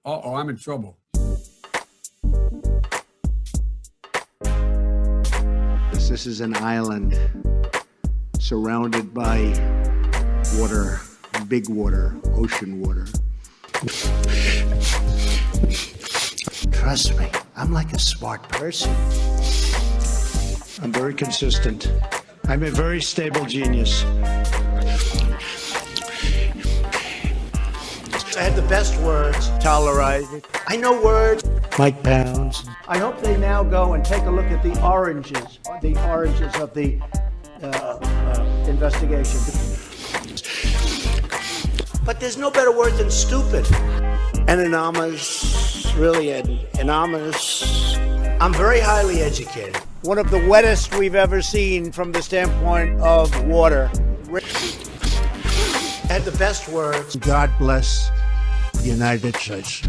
Uh-oh, I'm in trouble. This is an island surrounded by water, big water, ocean water. Trust me, I'm like a smart person. I'm very consistent. I'm a very stable genius. I had the best words. Tolerized. I know words. Mike Pounds. I hope they now go and take a look at the oranges of the investigation. But there's no better word than stupid. Anonymous, really anonymous. I'm very highly educated. One of the wettest we've ever seen from the standpoint of water. Had the best words. God bless the United States.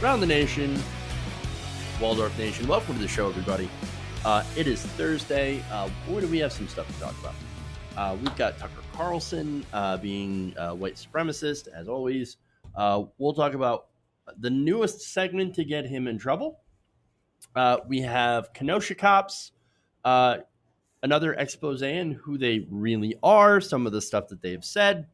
Around the nation, Waldorf Nation, welcome to the show, everybody. It is Thursday. Boy, do we have some stuff to talk about. We've got Tucker Carlson being a white supremacist, as always. We'll talk about the newest segment to get him in trouble. We have Kenosha cops, another expose on who they really are, some of the stuff that they've said.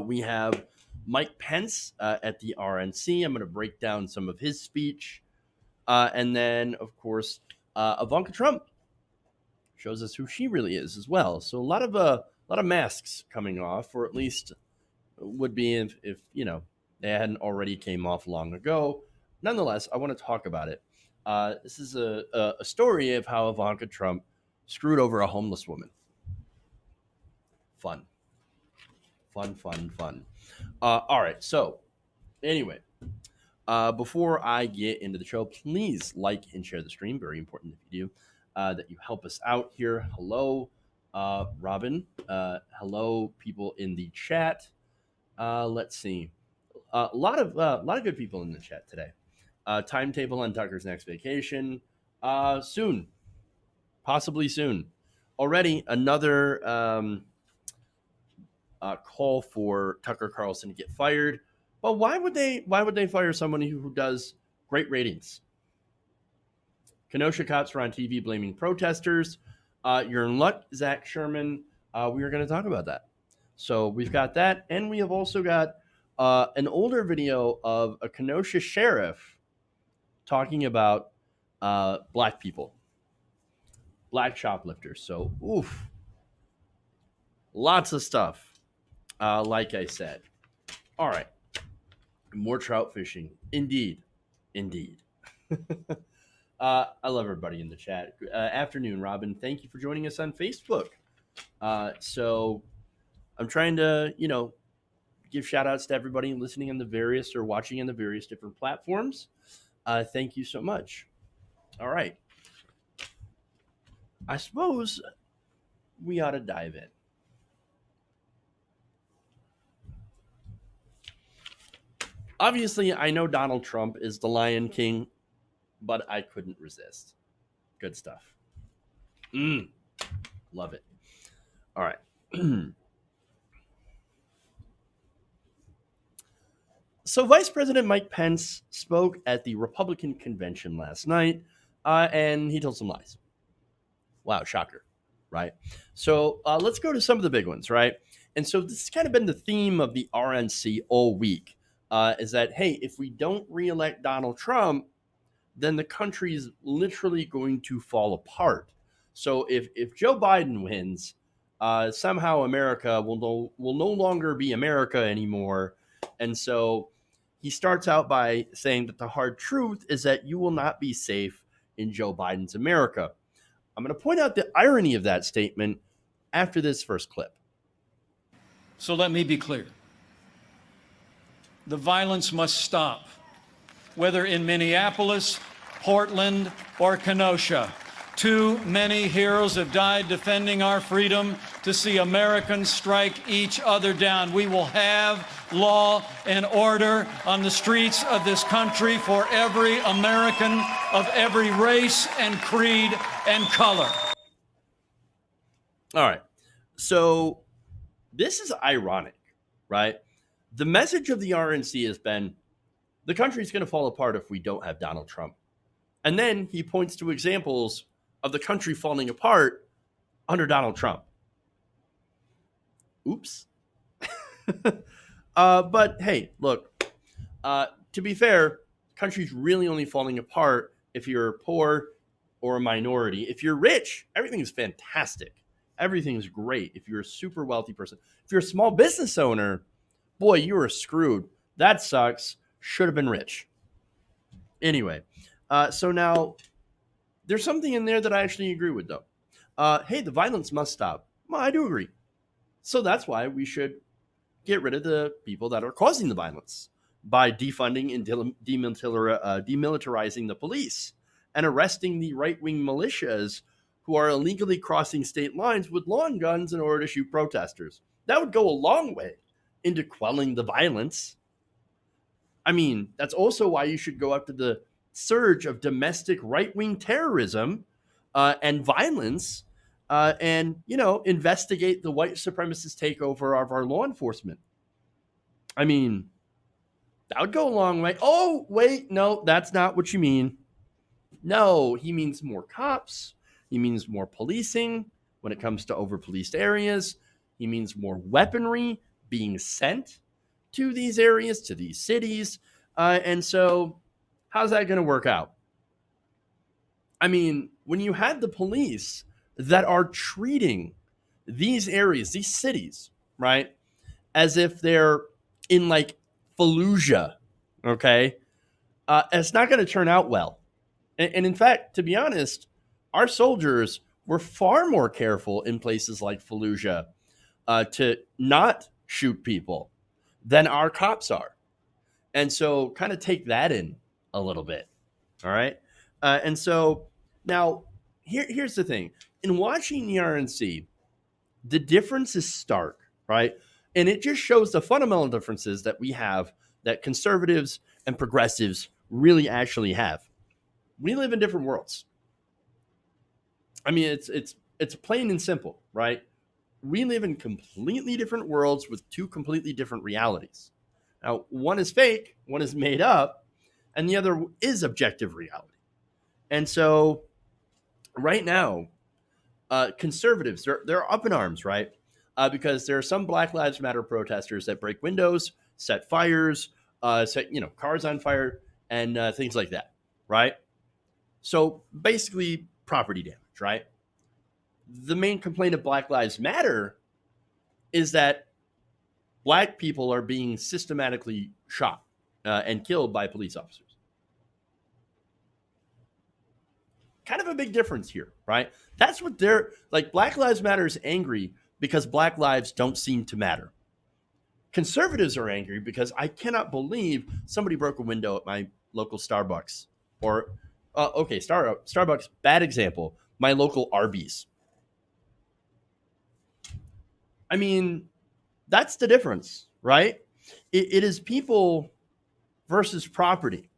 We have Mike Pence at the RNC. I'm going to break down some of his speech. And then, of course, Ivanka Trump shows us who she really is as well. So a lot of masks coming off, or at least would be if you know, they hadn't already came off long ago. Nonetheless, I want to talk about it. This is a story of how Ivanka Trump screwed over a homeless woman. Fun. All right. So anyway, before I get into the show, please like and share the stream. Very important if you do, that you help us out here. Hello, Robin. Hello, people in the chat. Let's see. A lot of good people in the chat today. Timetable on Tucker's next vacation. Soon. Possibly soon. Already another call for Tucker Carlson to get fired. Well, why would they fire somebody who does great ratings? Kenosha cops were on TV blaming protesters. You're in luck, Zach Sherman. We are going to talk about that. So we've got that, and we have also got an older video of a Kenosha sheriff talking about black people, black shoplifters. So, lots of stuff. Like I said. All right. More trout fishing. Indeed. I love everybody in the chat. Afternoon, Robin. Thank you for joining us on Facebook. So I'm trying to, give shout outs to everybody listening on the various or watching on the various different platforms. Thank you so much. All right. I suppose we ought to dive in. Obviously, I know Donald Trump is the Lion King, but I couldn't resist. Good stuff. Love it. All right. So Vice President Mike Pence spoke at the Republican convention last night, and he told some lies. Wow, shocker, right? So let's go to some of the big ones, right? And so this has kind of been the theme of the RNC all week. Is that, hey, if we don't reelect Donald Trump, then the country is literally going to fall apart. So if Joe Biden wins, somehow America will no longer be America anymore. And so he starts out by saying that the hard truth is that you will not be safe in Joe Biden's America. I'm going to point out the irony of that statement after this first clip. So let me be clear. The violence must stop, whether in Minneapolis, Portland, or Kenosha. Too many heroes have died defending our freedom to see Americans strike each other down. We will have law and order on the streets of this country for every American of every race and creed and color. All right. So this is ironic, right? The message of the RNC has been the country's going to fall apart if we don't have Donald Trump. And then he points to examples of the country falling apart under Donald Trump. Oops. But hey, look, to be fair, the country's really only falling apart if you're poor or a minority. If you're rich, everything's fantastic. Everything's great. If you're a super wealthy person, if you're a small business owner, boy, you are screwed. That sucks. Should have been rich. Anyway, so now there's something in there that I actually agree with, though. Hey, the violence must stop. Well, I do agree. So that's why we should get rid of the people that are causing the violence by defunding and demilitarizing the police and arresting the right-wing militias who are illegally crossing state lines with lawn guns in order to shoot protesters. That would go a long way into quelling the violence. I mean, that's also why you should go after the surge of domestic right-wing terrorism and violence and, investigate the white supremacist takeover of our law enforcement. I mean, that would go a long way. Oh, wait, no, that's not what you mean. No, he means more cops. He means more policing when it comes to over-policed areas. He means more weaponry being sent to these areas, to these cities. And so how's that going to work out? I mean, when you had the police that are treating these areas, these cities, right, as if they're in like Fallujah, okay, it's not going to turn out well. And in fact, to be honest, our soldiers were far more careful in places like Fallujah to not shoot people than our cops are. And so kind of take that in a little bit. All right. And so now here's the thing. In watching the RNC, the difference is stark, right? And it just shows the fundamental differences that we have that conservatives and progressives really actually have. We live in different worlds. I mean, it's plain and simple, right? We live in completely different worlds with two completely different realities. Now, one is fake, one is made up, and the other is objective reality. And so right now, conservatives, they're up in arms, right? Because there are some Black Lives Matter protesters that break windows, set fires, set cars on fire, and things like that, right? So basically property damage, right? The main complaint of Black Lives Matter is that Black people are being systematically shot and killed by police officers. Kind of a big difference here, right? That's what they're like. Black Lives Matter is angry because Black lives don't seem to matter. Conservatives are angry because I cannot believe somebody broke a window at my local Starbucks. Or, Starbucks, bad example, my local Arby's. I mean, that's the difference, right? It is people versus property.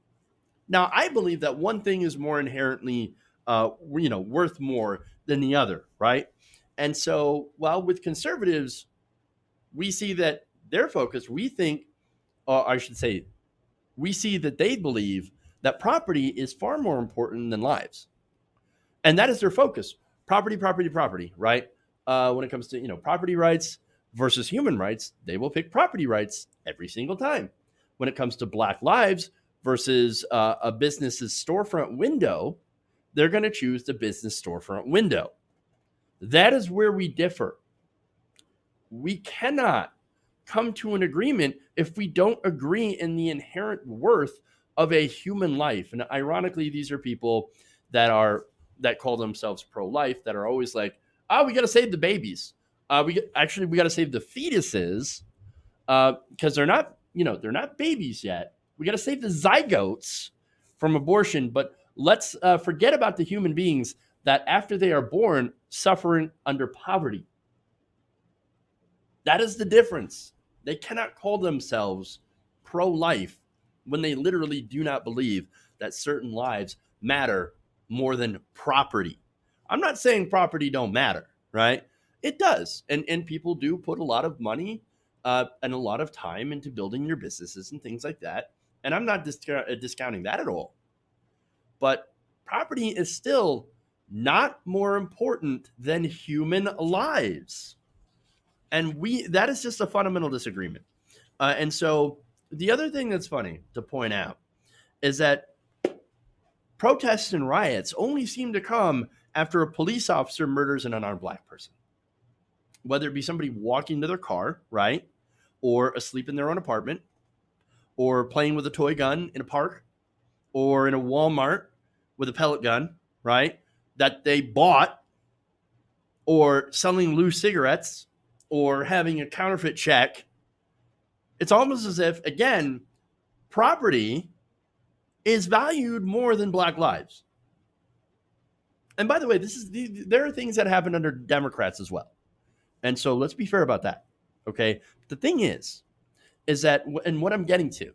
Now, I believe that one thing is more inherently, worth more than the other, right? And so, while with conservatives, we see that their focus, we see that they believe that property is far more important than lives. And that is their focus. Property, right? When it comes to, property rights versus human rights, they will pick property rights every single time. When it comes to Black lives versus a business's storefront window, they're going to choose the business storefront window. That is where we differ. We cannot come to an agreement if we don't agree in the inherent worth of a human life. And ironically, these are people that are that call themselves pro-life that are always like, oh, we got to save the babies. We got to save the fetuses because they're not, they're not babies yet. We got to save the zygotes from abortion, but let's forget about the human beings that after they are born suffering under poverty. That is the difference. They cannot call themselves pro-life when they literally do not believe that certain lives matter more than property. I'm not saying property don't matter, right? It does. And people do put a lot of money and a lot of time into building their businesses and things like that. And I'm not discounting that at all. But property is still not more important than human lives. And that is just a fundamental disagreement. And so the other thing that's funny to point out is that protests and riots only seem to come after a police officer murders an unarmed black person, whether it be somebody walking to their car, right, or asleep in their own apartment, or playing with a toy gun in a park, or in a Walmart with a pellet gun, right, that they bought, or selling loose cigarettes, or having a counterfeit check. It's almost as if, again, property is valued more than black lives. And by the way, there are things that happen under Democrats as well. And so let's be fair about that. Okay. The thing is that, and what I'm getting to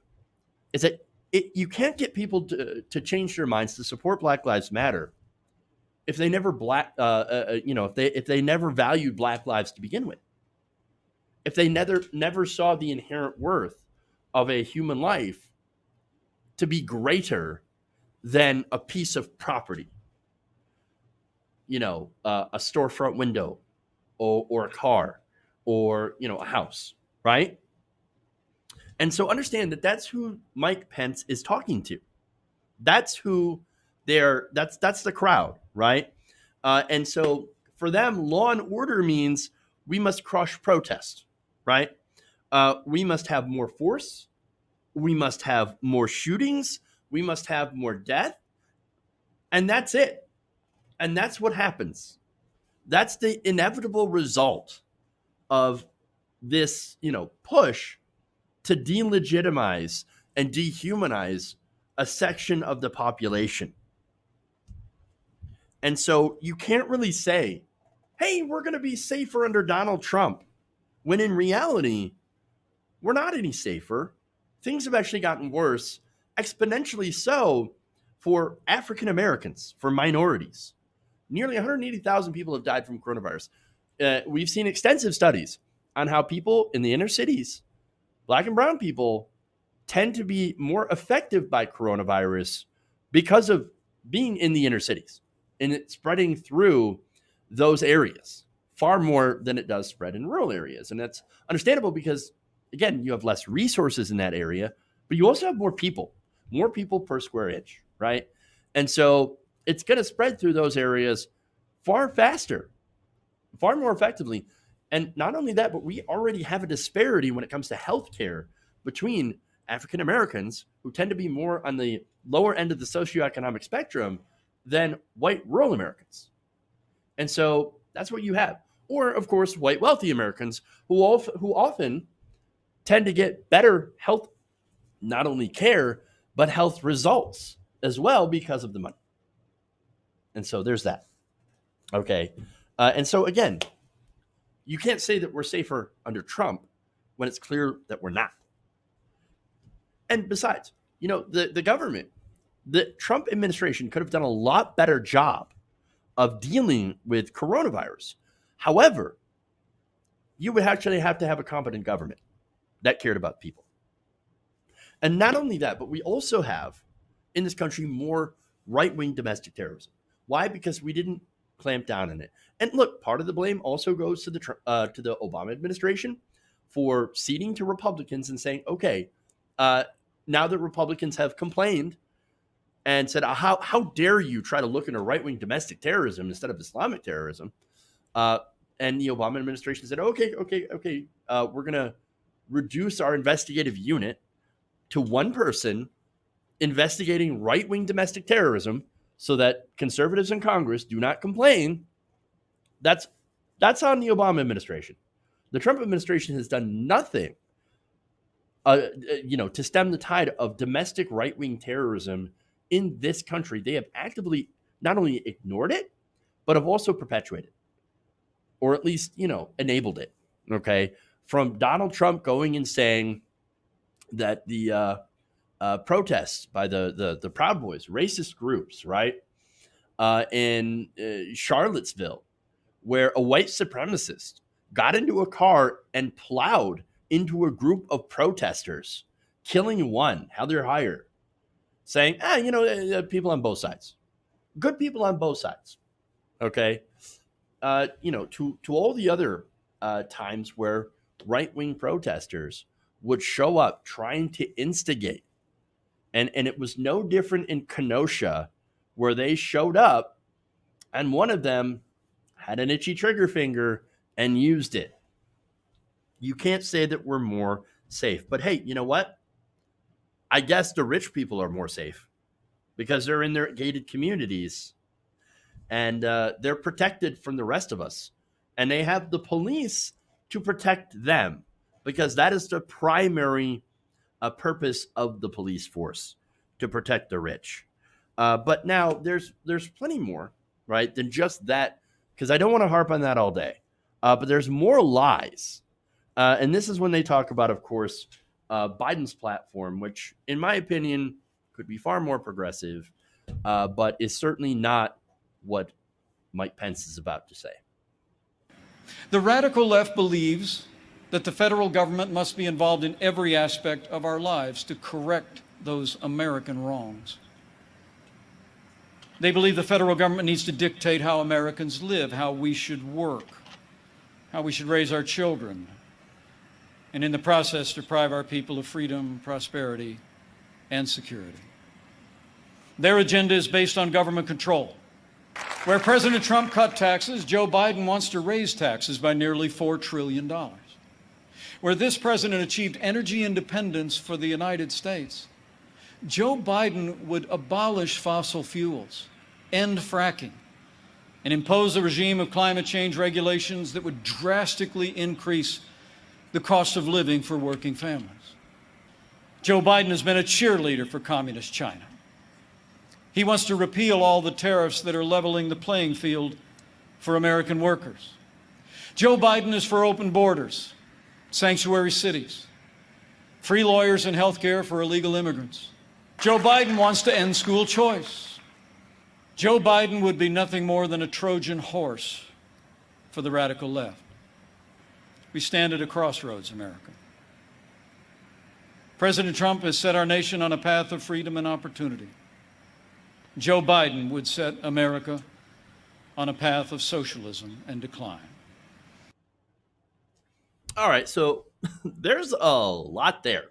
is that you can't get people to change their minds to support Black Lives Matter if they never if they never valued Black lives to begin with. If they never saw the inherent worth of a human life to be greater than a piece of property, a storefront window or a car or, a house, right? And so understand that that's who Mike Pence is talking to. That's who that's the crowd, right? And so for them, law and order means we must crush protest, right? We must have more force. We must have more shootings. We must have more death. And that's it. And that's what happens. That's the inevitable result of this, push to delegitimize and dehumanize a section of the population. And so you can't really say, hey, we're going to be safer under Donald Trump, when in reality, we're not any safer. Things have actually gotten worse, exponentially so for African Americans, for minorities. Nearly 180,000 people have died from coronavirus. We've seen extensive studies on how people in the inner cities, Black and brown people, tend to be more affected by coronavirus because of being in the inner cities and it spreading through those areas far more than it does spread in rural areas. And that's understandable because, again, you have less resources in that area, but you also have more people per square inch, right? And so it's going to spread through those areas far faster, far more effectively. And not only that, but we already have a disparity when it comes to healthcare between African Americans, who tend to be more on the lower end of the socioeconomic spectrum, than white rural Americans. And so that's what you have. Or, of course, white wealthy Americans who often tend to get better health, not only care, but health results as well because of the money. And so there's that. Okay. And so, again, you can't say that we're safer under Trump when it's clear that we're not. And besides, the government, the Trump administration could have done a lot better job of dealing with coronavirus. However, you would actually have to have a competent government that cared about people. And not only that, but we also have in this country more right-wing domestic terrorism. Why? Because we didn't clamp down on it. And look, part of the blame also goes to the Obama administration for ceding to Republicans and saying, okay, now that Republicans have complained and said, how dare you try to look into right-wing domestic terrorism instead of Islamic terrorism? And the Obama administration said, okay, we're going to reduce our investigative unit to one person investigating right-wing domestic terrorism so that conservatives in Congress do not complain, that's on the Obama administration. The Trump administration has done nothing, to stem the tide of domestic right-wing terrorism in this country. They have actively not only ignored it, but have also perpetuated, or at least, enabled it. Okay. From Donald Trump going and saying that the protests by the Proud Boys, racist groups, right, in Charlottesville, where a white supremacist got into a car and plowed into a group of protesters, killing one, how they're hired, saying, people on both sides, good people on both sides. Okay. To all the other times where right-wing protesters would show up trying to instigate. And it was no different in Kenosha, where they showed up and one of them had an itchy trigger finger and used it. You can't say that we're more safe. But hey, you know what? I guess the rich people are more safe because they're in their gated communities and they're protected from the rest of us. And they have the police to protect them because that is the primary purpose of the police force, to protect the rich. But now there's plenty more, right, than just that, because I don't want to harp on that all day. But there's more lies. And this is when they talk about, of course, Biden's platform, which in my opinion could be far more progressive, but is certainly not what Mike Pence is about to say. The radical left believes that the federal government must be involved in every aspect of our lives to correct those American wrongs. They believe the federal government needs to dictate how Americans live, how we should work, how we should raise our children, and in the process deprive our people of freedom, prosperity, and security. Their agenda is based on government control. Where President Trump cut taxes, Joe Biden wants to raise taxes by nearly $4 trillion. Where this president achieved energy independence for the United States, Joe Biden would abolish fossil fuels, end fracking, and impose a regime of climate change regulations that would drastically increase the cost of living for working families. Joe Biden has been a cheerleader for communist China. He wants to repeal all the tariffs that are leveling the playing field for American workers. Joe Biden is for open borders, sanctuary cities, free lawyers and health care for illegal immigrants. Joe Biden wants to end school choice. Joe Biden would be nothing more than a Trojan horse for the radical left. We stand at a crossroads, America. President Trump has set our nation on a path of freedom and opportunity. Joe Biden would set America on a path of socialism and decline. All right, so there's a lot there.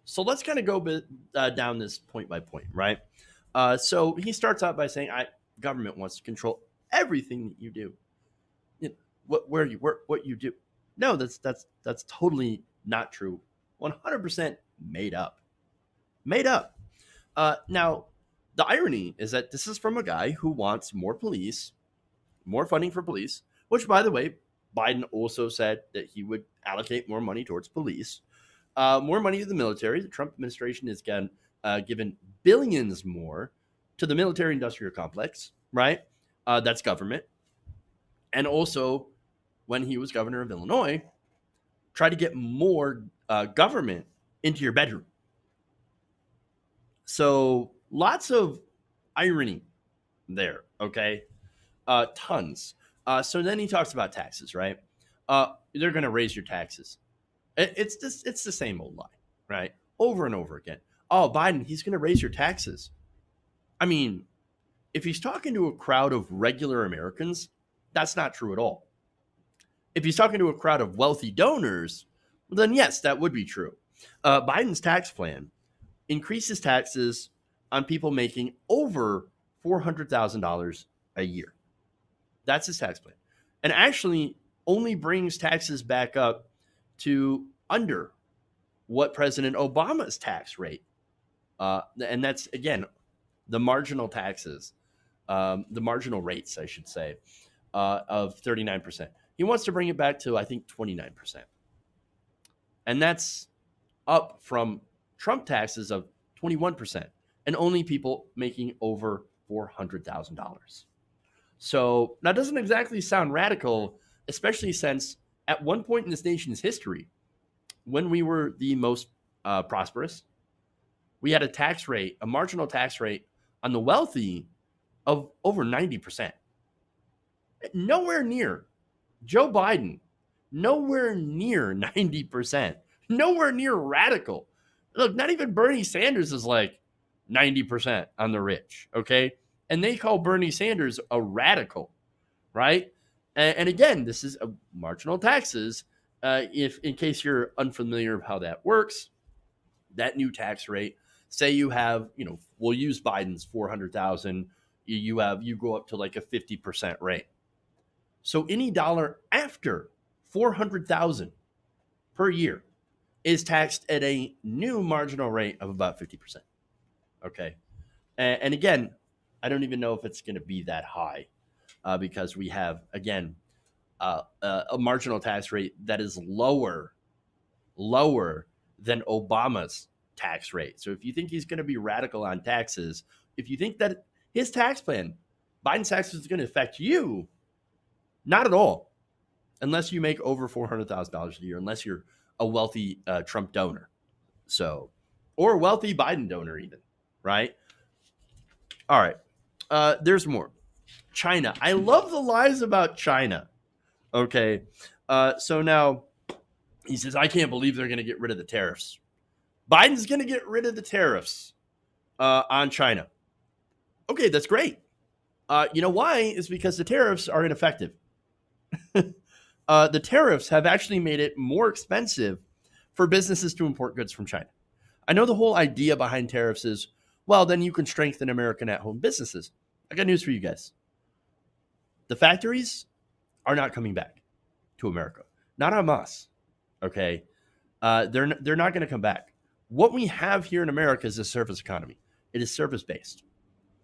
So let's kind of go down this point by point, right? So he starts out by saying, government wants to control everything that you do. Where you work, what you do. No, that's totally not true. 100% made up. Made up. Now, the irony is that this is from a guy who wants more police, more funding for police, which, by the way, Biden also said that he would allocate more money towards police, more money to the military. The Trump administration has given billions more to the military-industrial complex, right? That's government. And also, when he was governor of Illinois, try to get more government into your bedroom. So lots of irony there, okay? Tons. So then he talks about taxes, right? They're going to raise your taxes. It's the same old lie, right? Over and over again. Oh, Biden, he's going to raise your taxes. I mean, if he's talking to a crowd of regular Americans, that's not true at all. If he's talking to a crowd of wealthy donors, then yes, that would be true. Biden's tax plan increases taxes on people making over $400,000 a year. That's his tax plan. And actually only brings taxes back up to under what President Obama's tax rate. And that's, again, the marginal taxes the marginal rates, I should say, of 39%. He wants to bring it back to, I think, 29%. And that's up from Trump taxes of 21%, and only people making over $400,000. So that doesn't exactly sound radical, especially since at one point in this nation's history, when we were the most prosperous, we had a marginal tax rate on the wealthy of over 90%. Nowhere near Joe Biden, nowhere near 90%, nowhere near radical. Look, not even Bernie Sanders is like 90% on the rich, okay? And they call Bernie Sanders a radical, right? And again, this is a marginal taxes. If in case you're unfamiliar of how that works, that new tax rate, say you have, we'll use Biden's 400,000, you go up to like a 50% rate. So any dollar after 400,000 per year is taxed at a new marginal rate of about 50%. Okay. And again, I don't even know if it's going to be that high because we have, again, a marginal tax rate that is lower than Obama's tax rate. So if you think he's going to be radical on taxes, if you think that his tax plan, Biden's taxes, is going to affect you, not at all, unless you make over $400,000 a year, unless you're a wealthy Trump donor, or a wealthy Biden donor even, right? All right, there's more. China. I love the lies about China. Okay, so now he says, I can't believe they're going to get rid of the tariffs. Biden's going to get rid of the tariffs on China. Okay, that's great. You know why? Is because the tariffs are ineffective. The tariffs have actually made it more expensive for businesses to import goods from China. I know the whole idea behind tariffs is, well, then you can strengthen American at-home businesses. I got news for you guys. The factories are not coming back to America. Not on us. Okay? They're not going to come back. What we have here in America is a service economy. It is service-based.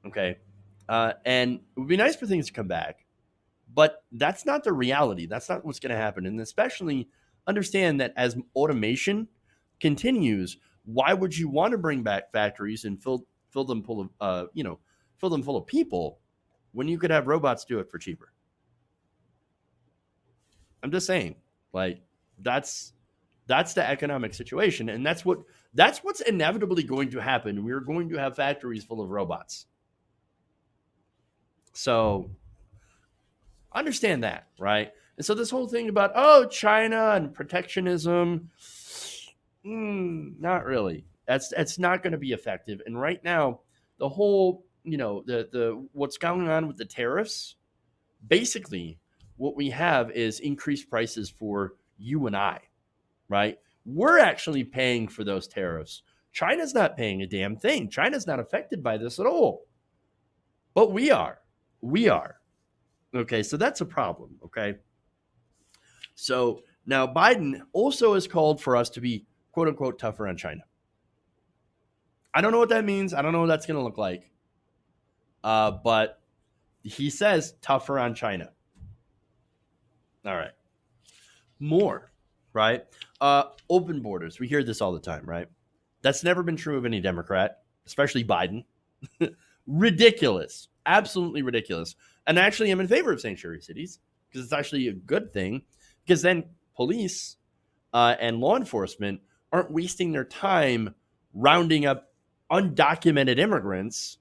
Okay? And it would be nice for things to come back, but that's not the reality. That's not what's going to happen. And especially understand that as automation continues, why would you want to bring back factories and fill them full of people when you could have robots do it for cheaper? I'm just saying, like, that's the economic situation, and that's what's inevitably going to happen. We're going to have factories full of robots. So understand that, right? And so this whole thing about, China and protectionism, not really. That's not going to be effective. And right now, the whole, the what's going on with the tariffs, basically what we have is increased prices for you and I, right? We're actually paying for those tariffs. China's not paying a damn thing. China's not affected by this at all. But we are. We are. Okay, so that's a problem, okay? So now Biden also has called for us to be, quote unquote, tougher on China. I don't know what that means. I don't know what that's going to look like. But he says tougher on China. All right. More, right? Open borders. We hear this all the time, right? That's never been true of any Democrat, especially Biden. Ridiculous. Absolutely ridiculous. And actually, I'm in favor of sanctuary cities because it's actually a good thing, because then police and law enforcement aren't wasting their time rounding up undocumented immigrants,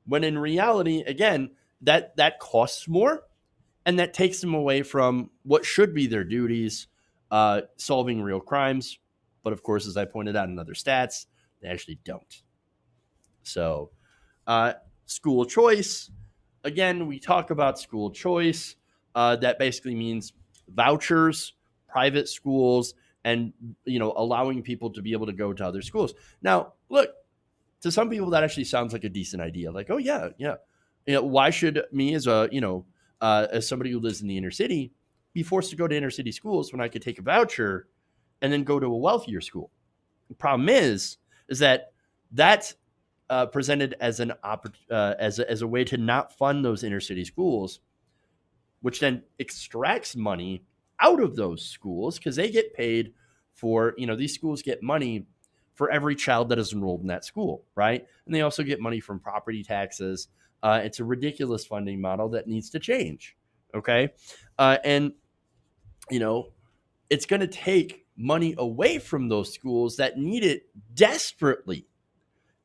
when in reality, again, that costs more, and that takes them away from what should be their duties, solving real crimes. But of course, as I pointed out in other stats, they actually don't. So school choice. Again, we talk about school choice. That basically means vouchers, private schools, and allowing people to be able to go to other schools. Now, look, to some people that actually sounds like a decent idea. Like, oh yeah. Why should me as as somebody who lives in the inner city be forced to go to inner city schools when I could take a voucher and then go to a wealthier school? The problem is that presented as as a way to not fund those inner city schools, which then extracts money out of those schools because they get paid for, these schools get money for every child that is enrolled in that school, right? And they also get money from property taxes. It's a ridiculous funding model that needs to change, okay? And it's going to take money away from those schools that need it desperately.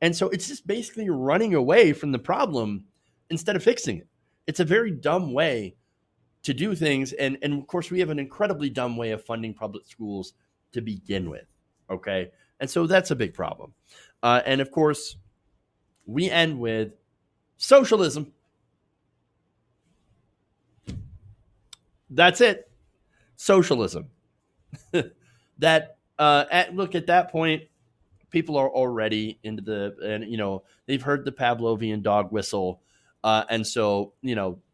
And so it's just basically running away from the problem instead of fixing it. It's a very dumb way to do things. And of course, we have an incredibly dumb way of funding public schools to begin with, okay? And so that's a big problem. And of course, we end with socialism. That's it. Socialism. Look, at that point, people are already into they've heard the Pavlovian dog whistle. And so,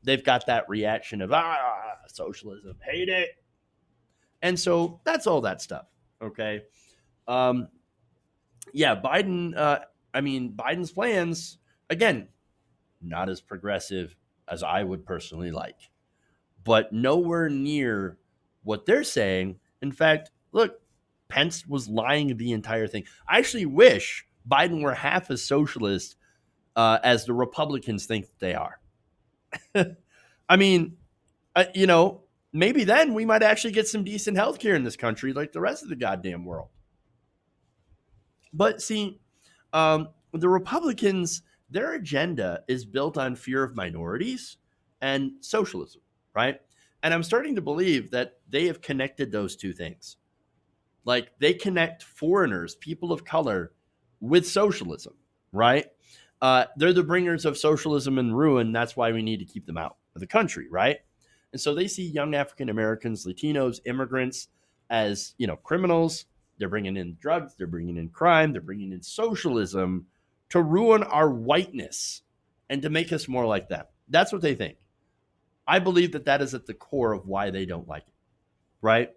they've got that reaction of, socialism, hate it. And so that's all that stuff. Okay. Biden's plans, again, not as progressive as I would personally like, but nowhere near what they're saying. In fact, look, Pence was lying the entire thing. I actually wish Biden were half as socialist as the Republicans think they are. Maybe then we might actually get some decent healthcare in this country like the rest of the goddamn world. But see, the Republicans, their agenda is built on fear of minorities and socialism, right? And I'm starting to believe that they have connected those two things. Like they connect foreigners, people of color, with socialism, right? They're the bringers of socialism and ruin. That's why we need to keep them out of the country, right? And so they see young African Americans, Latinos, immigrants as, criminals. They're bringing in drugs. They're bringing in crime. They're bringing in socialism to ruin our whiteness and to make us more like them. That's what they think. I believe that is at the core of why they don't like it, right?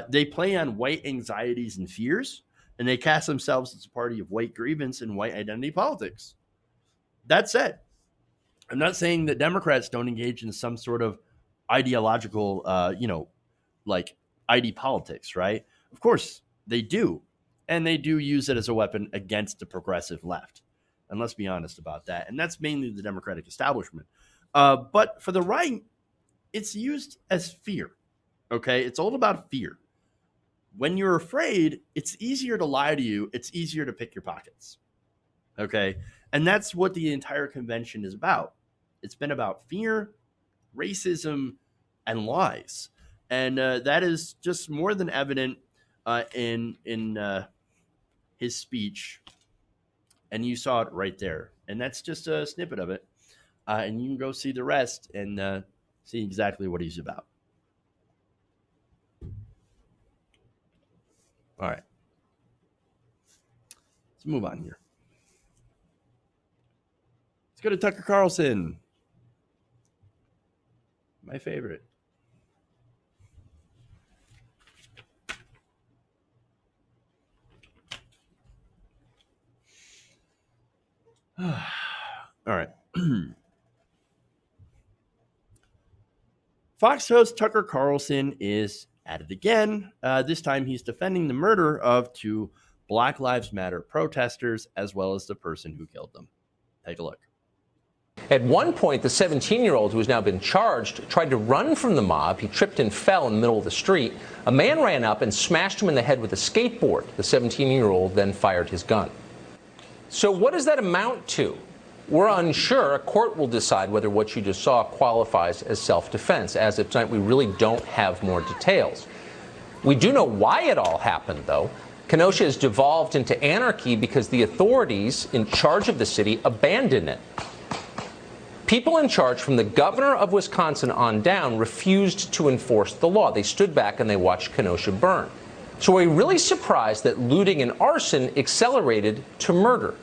They play on white anxieties and fears, and they cast themselves as a party of white grievance and white identity politics. That said, I'm not saying that Democrats don't engage in some sort of ideological, ID politics, right? Of course they do. And they do use it as a weapon against the progressive left. And let's be honest about that. And that's mainly the Democratic establishment. But for the right, it's used as fear. Okay, it's all about fear. When you're afraid, it's easier to lie to you. It's easier to pick your pockets. Okay, and that's what the entire convention is about. It's been about fear, racism, and lies. And that is just more than evident in his speech. And you saw it right there. And that's just a snippet of it. And you can go see the rest and see exactly what he's about. All right. Let's move on here. Let's go to Tucker Carlson. My favorite. All right. Fox host Tucker Carlson is at it again. This time he's defending the murder of two Black Lives Matter protesters as well as the person who killed them. Take a look. At one point, the 17-year-old who has now been charged tried to run from the mob. He tripped and fell in the middle of the street. A man ran up and smashed him in the head with a skateboard. The 17-year-old then fired his gun. So what does that amount to? We're unsure. A court will decide whether what you just saw qualifies as self-defense. As of tonight, we really don't have more details. We do know why it all happened, though. Kenosha has devolved into anarchy because the authorities in charge of the city abandoned it. People in charge from the governor of Wisconsin on down refused to enforce the law. They stood back and they watched Kenosha burn. So are we really surprised that looting and arson accelerated to murder?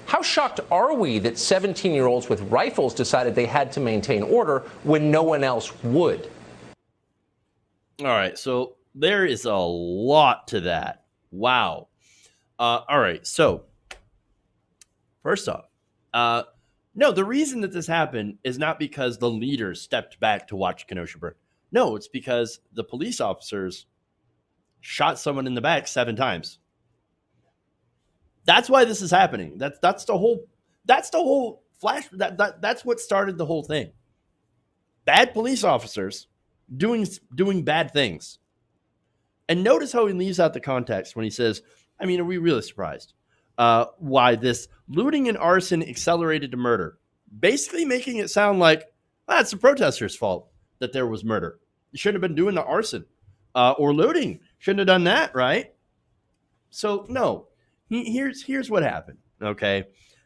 How shocked are we that 17-year-olds with rifles decided they had to maintain order when no one else would? All right, so there is a lot to that. Wow. All right, so First off, no, the reason that this happened is not because the leaders stepped back to watch Kenosha burn. No, it's because the police officers shot someone in the back 7 times. That's why this is happening. That's the whole flash. That's what started the whole thing. Bad police officers doing bad things. And notice how he leaves out the context when he says, I mean, are we really surprised? Why this looting and arson accelerated to murder, basically making it sound like it's the protesters' fault that there was murder. You shouldn't have been doing the arson or looting. Shouldn't have done that, right? So no, here's what happened. Okay,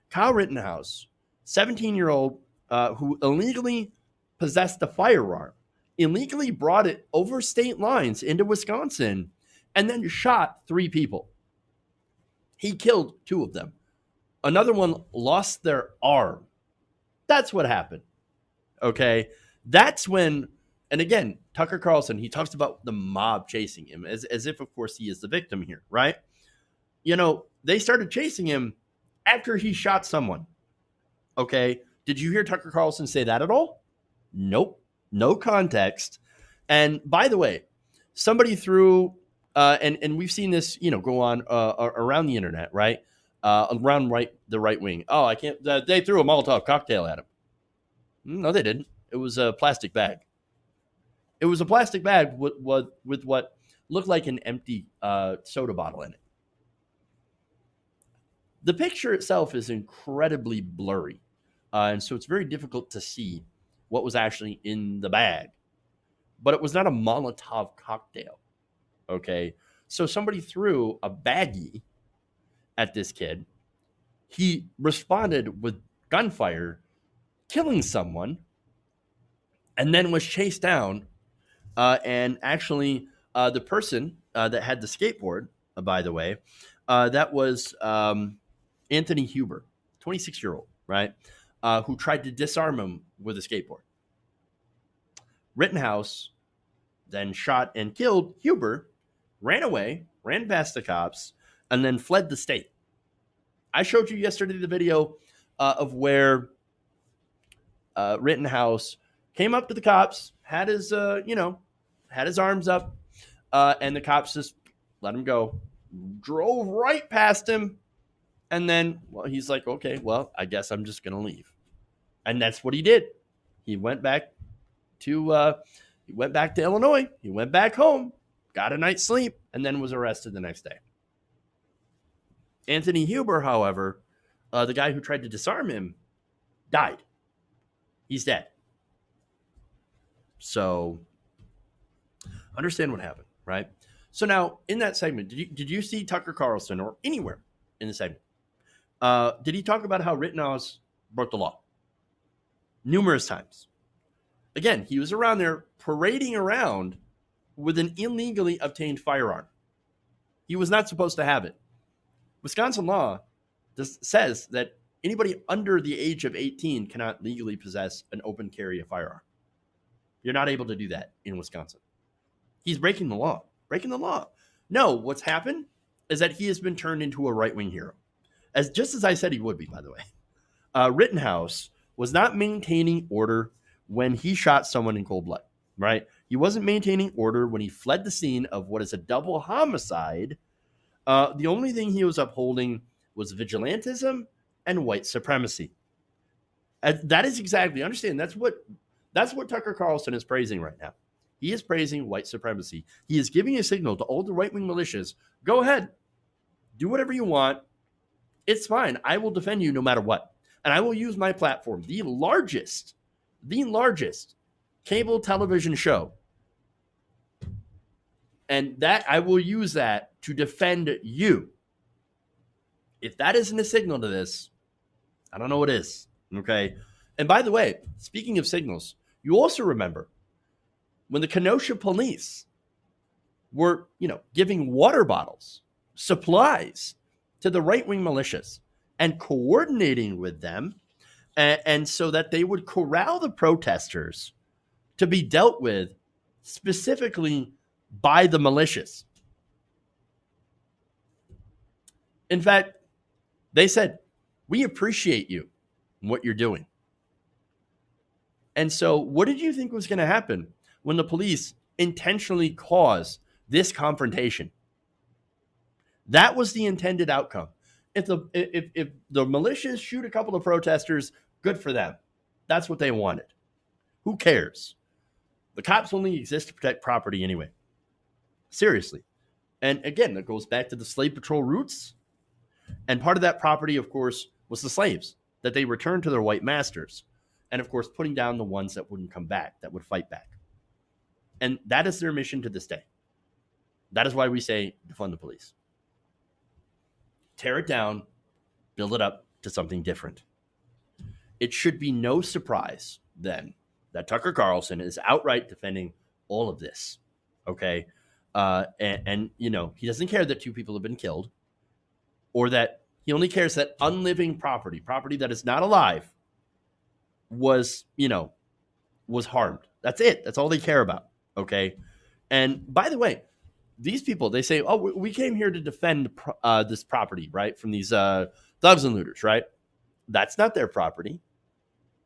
Kyle Rittenhouse, 17-year-old who illegally possessed a firearm, illegally brought it over state lines into Wisconsin, and then shot 3 people. He killed 2 of them. Another one lost their arm. That's what happened. Okay. That's when, and again, Tucker Carlson, he talks about the mob chasing him as if, of course, he is the victim here, right? You know, they started chasing him after he shot someone. Okay. Did you hear Tucker Carlson say that at all? Nope. No context. And by the way, somebody threw, and we've seen this, go on around the internet, right? Around the right wing. Oh, I can't. They threw a Molotov cocktail at him. No, they didn't. It was a plastic bag. It was a plastic bag with what looked like an empty soda bottle in it. The picture itself is incredibly blurry, and so it's very difficult to see what was actually in the bag. But it was not a Molotov cocktail. Okay, so somebody threw a baggie at this kid. He responded with gunfire, killing someone, and then was chased down. And actually, the person that had the skateboard, by the way, that was Anthony Huber, 26-year-old, right, who tried to disarm him with a skateboard. Rittenhouse then shot and killed Huber, ran away, ran past the cops, and then fled the state. I showed you yesterday the video of where Rittenhouse came up to the cops, had his arms up, and the cops just let him go, drove right past him, and then, well, he's like, okay, well, I guess I'm just gonna leave, and that's what he did. He went back to Illinois. He went back home, got a night's sleep, and then was arrested the next day. Anthony Huber, however, the guy who tried to disarm him, died. He's dead. So understand what happened, right? So now in that segment, did you see Tucker Carlson or anywhere in the segment? Did he talk about how Rittenhouse broke the law? Numerous times. Again, he was around there parading around with an illegally obtained firearm. He was not supposed to have it. Wisconsin law says that anybody under the age of 18 cannot legally possess an open carry a firearm. You're not able to do that in Wisconsin. He's breaking the law. No, what's happened is that he has been turned into a right-wing hero. Just as I said he would be, by the way. Rittenhouse was not maintaining order when he shot someone in cold blood, right? He wasn't maintaining order when he fled the scene of what is a double homicide. The only thing he was upholding was vigilantism and white supremacy. That is exactly, understand, that's what Tucker Carlson is praising right now. He is praising white supremacy. He is giving a signal to all the right-wing militias, go ahead, do whatever you want. It's fine. I will defend you no matter what. And I will use my platform, the largest cable television show. And that I will use that to defend you. If that isn't a signal to this, I don't know what is. Okay. And by the way, speaking of signals, you also remember when the Kenosha police were, giving water bottles, supplies to the right-wing militias and coordinating with them, and so that they would corral the protesters to be dealt with specifically by the militias. In fact, they said, We appreciate you and what you're doing. And so what did you think was going to happen when the police intentionally caused this confrontation? That was the intended outcome. If the militias shoot a couple of protesters, good for them. That's what they wanted. Who cares? The cops only exist to protect property anyway. Seriously. And again, that goes back to the slave patrol roots. And part of that property, of course, was the slaves that they returned to their white masters. And of course, putting down the ones that wouldn't come back, that would fight back. And that is their mission to this day. That is why we say defund the police. Tear it down, build it up to something different. It should be no surprise then that Tucker Carlson is outright defending all of this. Okay. And you know, he doesn't care that 2 people have been killed, or that he only cares that unliving property that is not alive, was harmed. That's it. That's all they care about. Okay. And by the way, these people, they say, oh, we came here to defend this property, right? From these thugs and looters, right? That's not their property.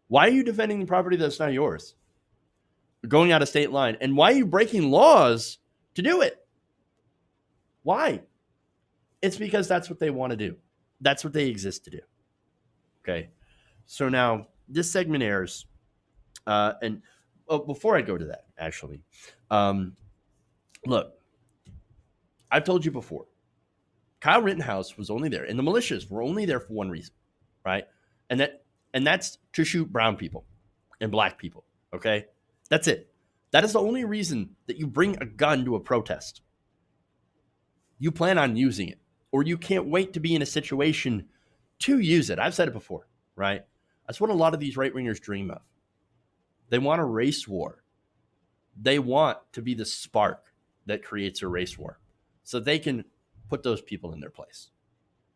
Why are you defending the property that's not yours? Going out of state line. And why are you breaking laws to do it? Why? It's because that's what they want to do. That's what they exist to do. Okay. So now this segment airs. And before I go to that, actually, look, I've told you before, Kyle Rittenhouse was only there, and the militias were only there for one reason, right? And that's to shoot brown people and black people, okay? That's it. That is the only reason that you bring a gun to a protest. You plan on using it, or you can't wait to be in a situation to use it. I've said it before, right? That's what a lot of these right-wingers dream of. They want a race war. They want to be the spark that creates a race war so they can put those people in their place.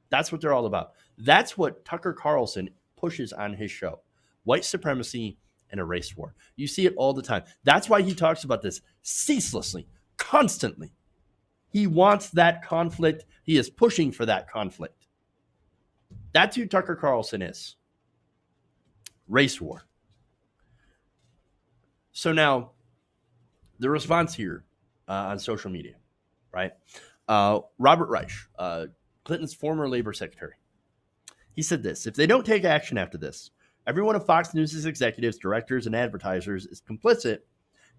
That's what they're all about. That's what Tucker Carlson pushes on his show. White supremacy and a race war. You see it all the time. That's why he talks about this ceaselessly, constantly. He wants that conflict. He is pushing for that conflict. That's who Tucker Carlson is. Race war. So now, the response here on social media, right? Robert Reich, Clinton's former labor secretary, he said this: if they don't take action after this, every one of Fox News' executives, directors, and advertisers is complicit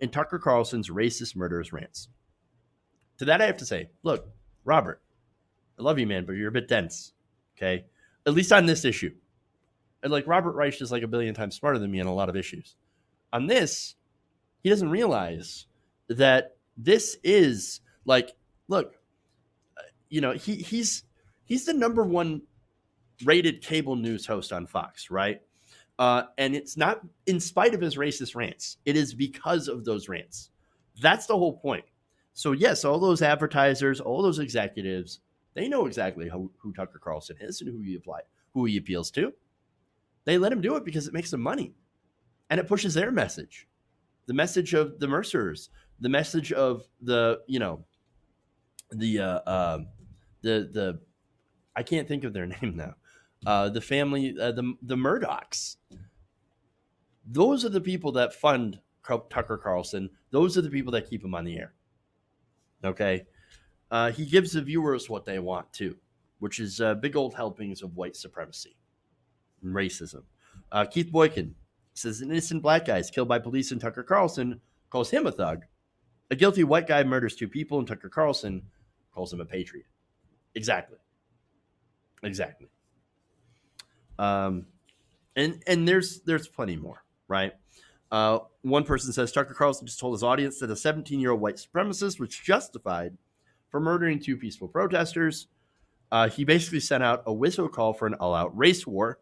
in Tucker Carlson's racist, murderous rants. To that, I have to say, look, Robert, I love you, man, but you're a bit dense, okay? At least on this issue. And like, Robert Reich is like a billion times smarter than me on a lot of issues. On this, he doesn't realize that this is like, look, he's the number one rated cable news host on Fox, right? And it's not in spite of his racist rants. It is because of those rants. That's the whole point. So yes, all those advertisers, all those executives, they know exactly who Tucker Carlson is and who he appeals to. They let him do it because it makes them money, and it pushes their message, the message of the Mercers, the message of the I can't think of their name now. The family, the Murdochs. Those are the people that fund Tucker Carlson. Those are the people that keep him on the air. Okay. He gives the viewers what they want too, which is big old helpings of white supremacy and racism. Keith Boykin says an innocent black guy is killed by police and Tucker Carlson calls him a thug. A guilty white guy murders 2 people and Tucker Carlson calls him a patriot. Exactly. And there's plenty more, right? One person says Tucker Carlson just told his audience that a 17-year-old white supremacist was justified for murdering 2 peaceful protesters. He basically sent out a whistle call for an all-out race war.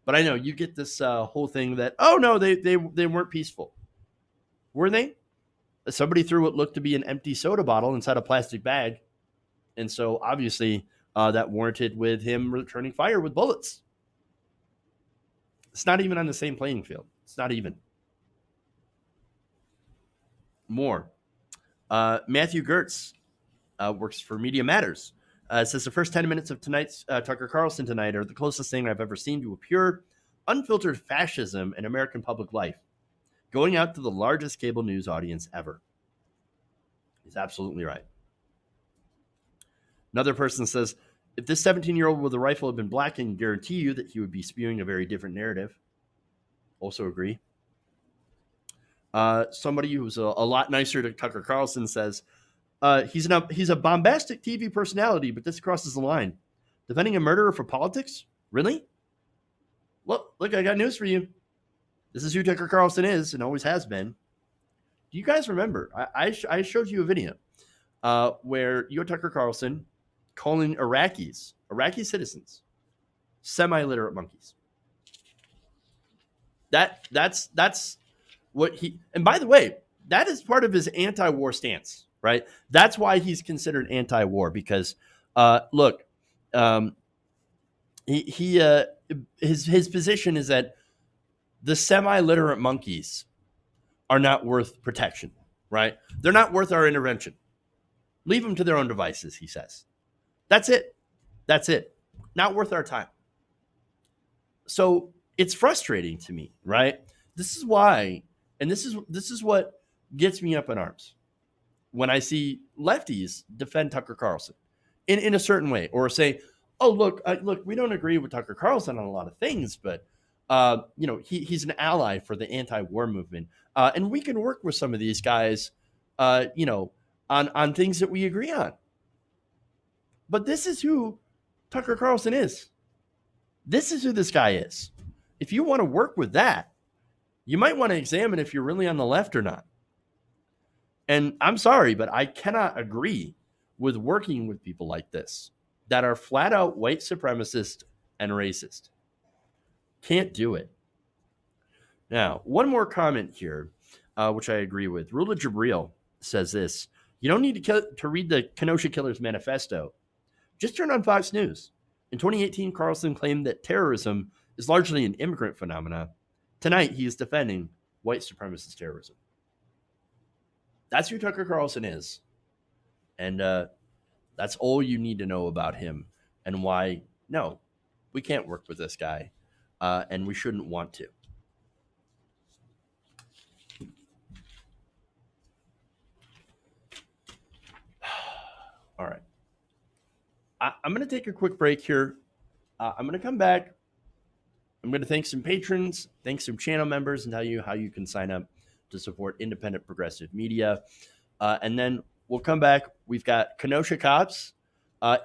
But I know you get this whole thing that, oh no, they weren't peaceful. Were they? Somebody threw what looked to be an empty soda bottle inside a plastic bag. And so obviously that warranted with him returning fire with bullets. It's not even on the same playing field. It's not even. More. Matthew Gertz works for Media Matters. It says the first 10 minutes of tonight's Tucker Carlson tonight are the closest thing I've ever seen to a pure, unfiltered fascism in American public life, going out to the largest cable news audience ever. He's absolutely right. Another person says, if this 17-year-old with a rifle had been black, I can guarantee you that he would be spewing a very different narrative. Also agree. Somebody who's a lot nicer to Tucker Carlson says, he's a bombastic TV personality, but this crosses the line. Defending a murderer for politics? Really? Look, I got news for you. This is who Tucker Carlson is and always has been. Do you guys remember? I showed you a video where you had Tucker Carlson calling Iraqi citizens, semi-literate monkeys. That's what he. And by the way, that is part of his anti-war stance, right? That's why he's considered anti-war because, look, his position is that the semi-literate monkeys are not worth protection, right? They're not worth our intervention. Leave them to their own devices, he says. That's it. Not worth our time. So it's frustrating to me, right? This is why, and this is what gets me up in arms when I see lefties defend Tucker Carlson in a certain way, or say, "Oh, look, we don't agree with Tucker Carlson on a lot of things, but he's an ally for the anti-war movement, and we can work with some of these guys, on things that we agree on." But this is who Tucker Carlson is. This is who this guy is. If you want to work with that, you might want to examine if you're really on the left or not. And I'm sorry, but I cannot agree with working with people like this that are flat out white supremacist and racist. Can't do it. Now, one more comment here, which I agree with. Rula Jabril says this: you don't need to read the Kenosha Killers Manifesto. Just turn on Fox News. In 2018, Carlson claimed that terrorism is largely an immigrant phenomenon. Tonight, he is defending white supremacist terrorism. That's who Tucker Carlson is. And that's all you need to know about him and why, no, we can't work with this guy, and we shouldn't want to. All right. I'm going to take a quick break here. I'm going to come back. I'm going to thank some patrons, thank some channel members, and tell you how you can sign up to support independent progressive media. And then we'll come back. We've got Kenosha cops,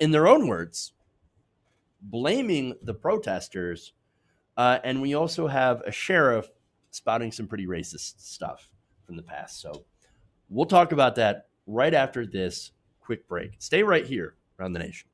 in their own words, blaming the protesters. And we also have a sheriff spouting some pretty racist stuff from the past. So we'll talk about that right after this quick break. Stay right here around the nation.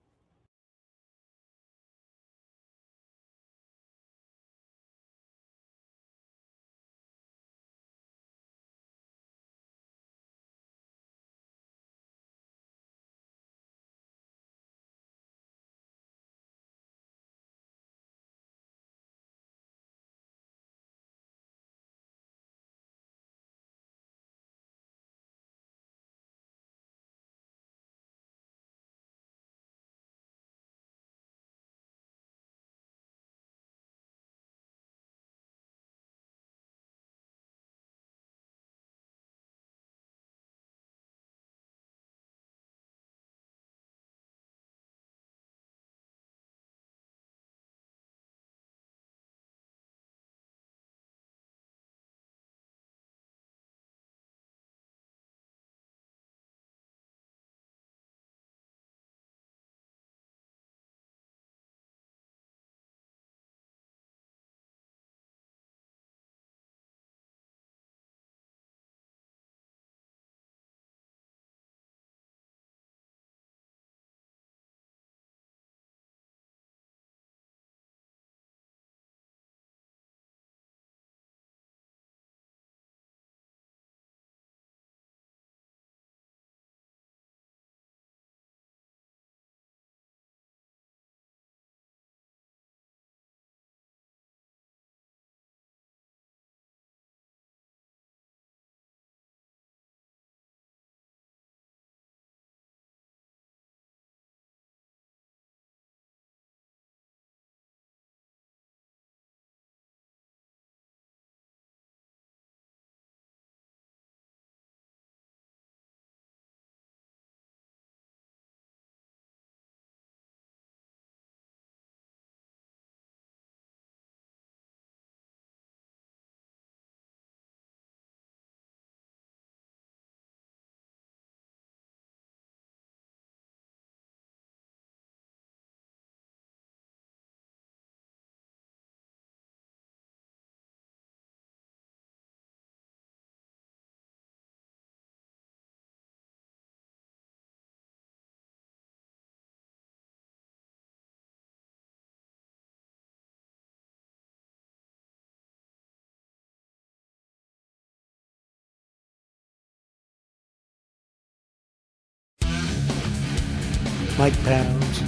Mike Pounds.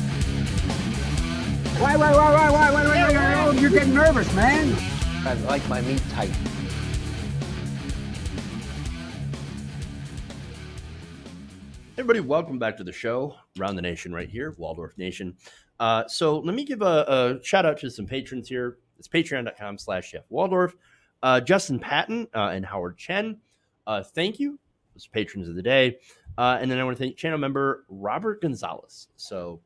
Why, you're getting nervous, man. I like my meat tight. Everybody, welcome back to the show, Around the Nation right here, Waldorf Nation. So let me give a shout out to some patrons here. It's patreon.com/Jeff Waldorf. Justin Patton and Howard Chen. Thank you. Those patrons of the day. And then I want to thank channel member Robert Gonzalez. So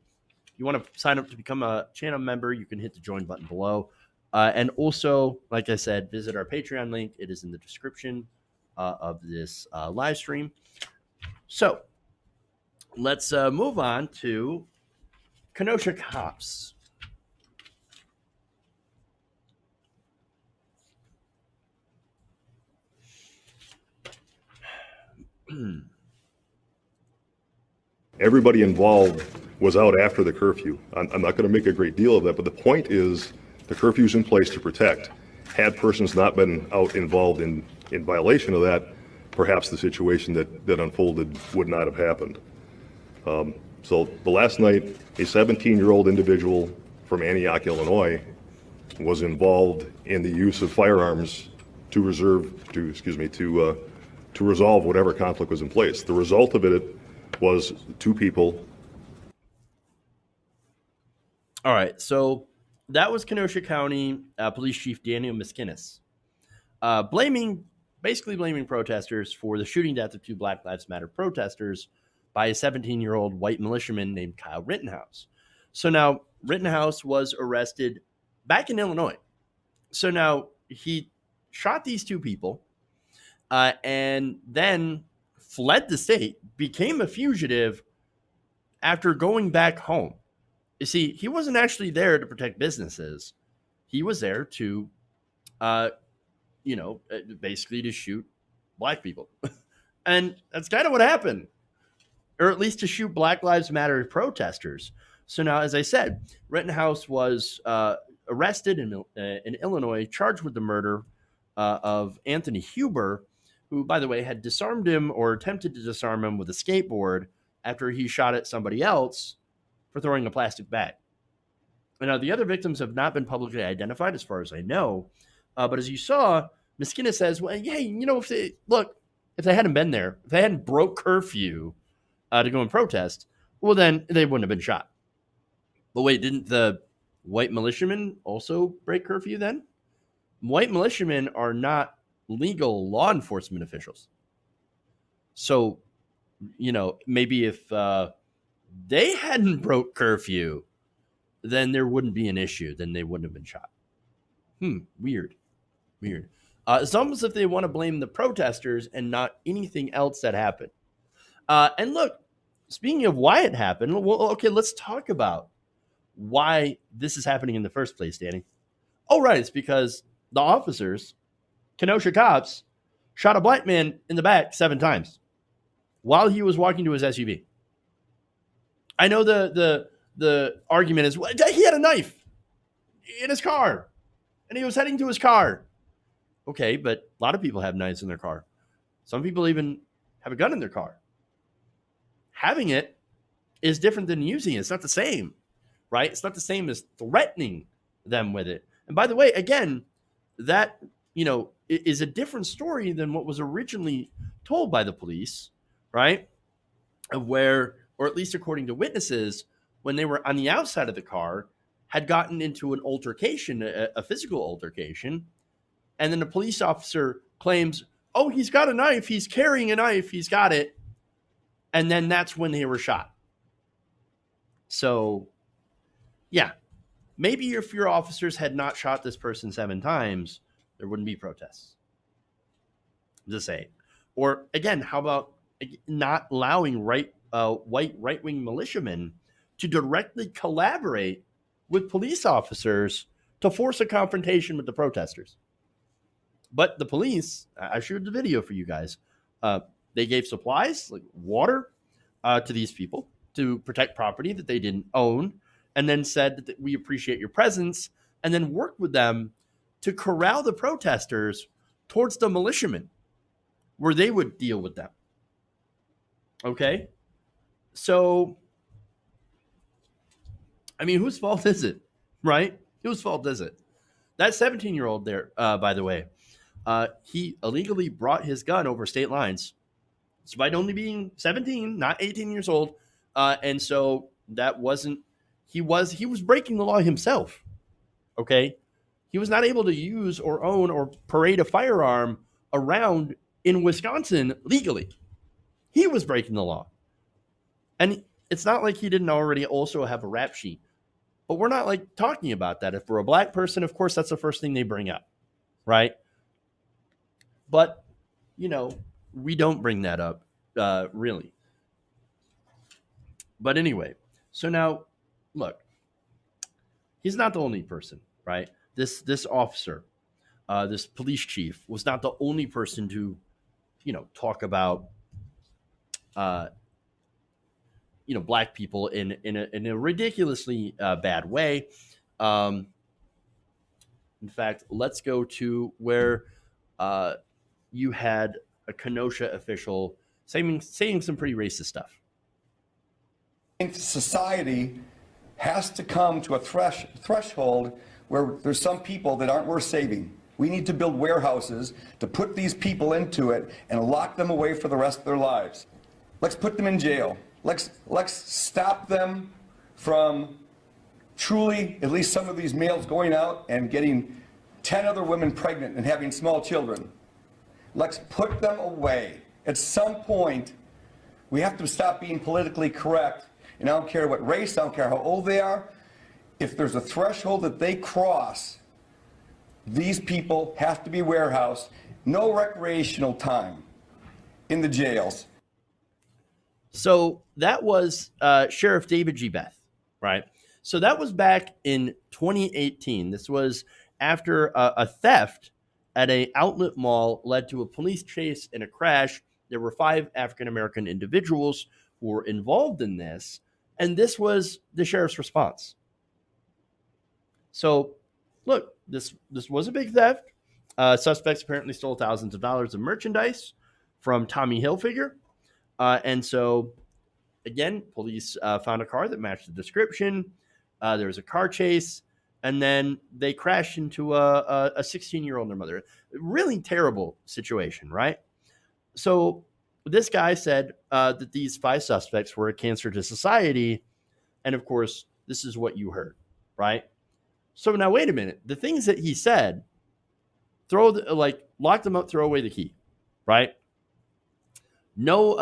if you want to sign up to become a channel member, you can hit the join button below. And also, like I said, visit our Patreon link. It is in the description of this live stream. So let's move on to Kenosha cops. Everybody involved was out after the curfew. I'm not going to make a great deal of that, but the point is the curfew is in place to protect. Had persons not been out involved in violation of that, perhaps the situation that unfolded would not have happened. So the last night, a 17-year-old individual from Antioch, Illinois, was involved in the use of firearms to resolve whatever conflict was in place. The result of it was two people. All right, so that was Kenosha County Police Chief Daniel Miskinis basically blaming protesters for the shooting death of two Black Lives Matter protesters by a 17-year-old white militiaman named Kyle Rittenhouse. So now Rittenhouse was arrested back in Illinois. So now he shot these two people and then fled the state, became a fugitive after going back home. You see, he wasn't actually there to protect businesses. He was there to, basically to shoot Black people. And that's kind of what happened. Or at least to shoot Black Lives Matter protesters. So now, as I said, Rittenhouse was arrested in Illinois, charged with the murder of Anthony Huber, who, by the way, had disarmed him or attempted to disarm him with a skateboard after he shot at somebody else for throwing a plastic bag. And now the other victims have not been publicly identified as far as I know. But as you saw, Miskina says, well, hey, if they hadn't been there, if they hadn't broke curfew to go and protest, well, then they wouldn't have been shot. But wait, didn't the white militiamen also break curfew then? White militiamen are not legal law enforcement officials. So, maybe if they hadn't broke curfew, then there wouldn't be an issue. Then they wouldn't have been shot. Weird. It's almost as if they want to blame the protesters and not anything else that happened. And look, speaking of why it happened, well, okay, let's talk about why this is happening in the first place, Danny. Oh, right. It's because the officers, Kenosha cops, shot a Black man in the back 7 times while he was walking to his SUV. I know the argument is, well, he had a knife in his car and he was heading to his car. Okay, but a lot of people have knives in their car. Some people even have a gun in their car. Having it is different than using it. It's not the same, right? It's not the same as threatening them with it. And by the way, again, that, is a different story than what was originally told by the police, right? Of where, or at least according to witnesses, when they were on the outside of the car, had gotten into an altercation, a physical altercation. And then the police officer claims, oh, he's got a knife. He's carrying a knife. He's got it. And then that's when they were shot. So, yeah, maybe if your officers had not shot this person 7 times, there wouldn't be protests. Just saying. Or again, how about not allowing white right-wing militiamen to directly collaborate with police officers to force a confrontation with the protesters? But the police, I showed the video for you guys. They gave supplies like water to these people to protect property that they didn't own, and then said that we appreciate your presence, and then worked with them to corral the protesters towards the militiamen where they would deal with them. Okay? So I mean, whose fault is it, right? Whose fault is it? That 17-year-old there, by the way, he illegally brought his gun over state lines, despite only being 17, not 18 years old. And so that wasn't, he was breaking the law himself. Okay. He was not able to use or own or parade a firearm around in Wisconsin legally. He was breaking the law. And it's not like he didn't already also have a rap sheet, but we're not like talking about that. If we're a black person, of course, that's the first thing they bring up. Right. But, you know, we don't bring that up, really. But anyway, so now, look, he's not the only person, right? This officer, this police chief, was not the only person to, you know, talk about, you know, black people in a ridiculously bad way. In fact, let's go to where you had a Kenosha official saying some pretty racist stuff. I think society has to come to a threshold where there's some people that aren't worth saving. We need to build warehouses to put these people into it and lock them away for the rest of their lives. Let's put them in jail. Let's stop them from truly, at least some of these males going out and getting 10 other women pregnant and having small children. Let's put them away. At some point, we have to stop being politically correct. And I don't care what race, I don't care how old they are. If there's a threshold that they cross, these people have to be warehoused. No recreational time in the jails. So that was Sheriff David G. Beth, right? So that was back in 2018. This was after a theft at an outlet mall led to a police chase and a crash. There were 5 African-American individuals who were involved in this, and this was the sheriff's response. So, look, this was a big theft. Suspects apparently stole thousands of dollars of merchandise from Tommy Hilfiger. And so, again, police found a car that matched the description. There was a car chase, and then they crashed into a 16-year-old and their mother. Really terrible situation, right? So this guy said that these 5 suspects were a cancer to society. And, of course, this is what you heard, right? So now, wait a minute. The things that he said, lock them up, throw away the key, right? No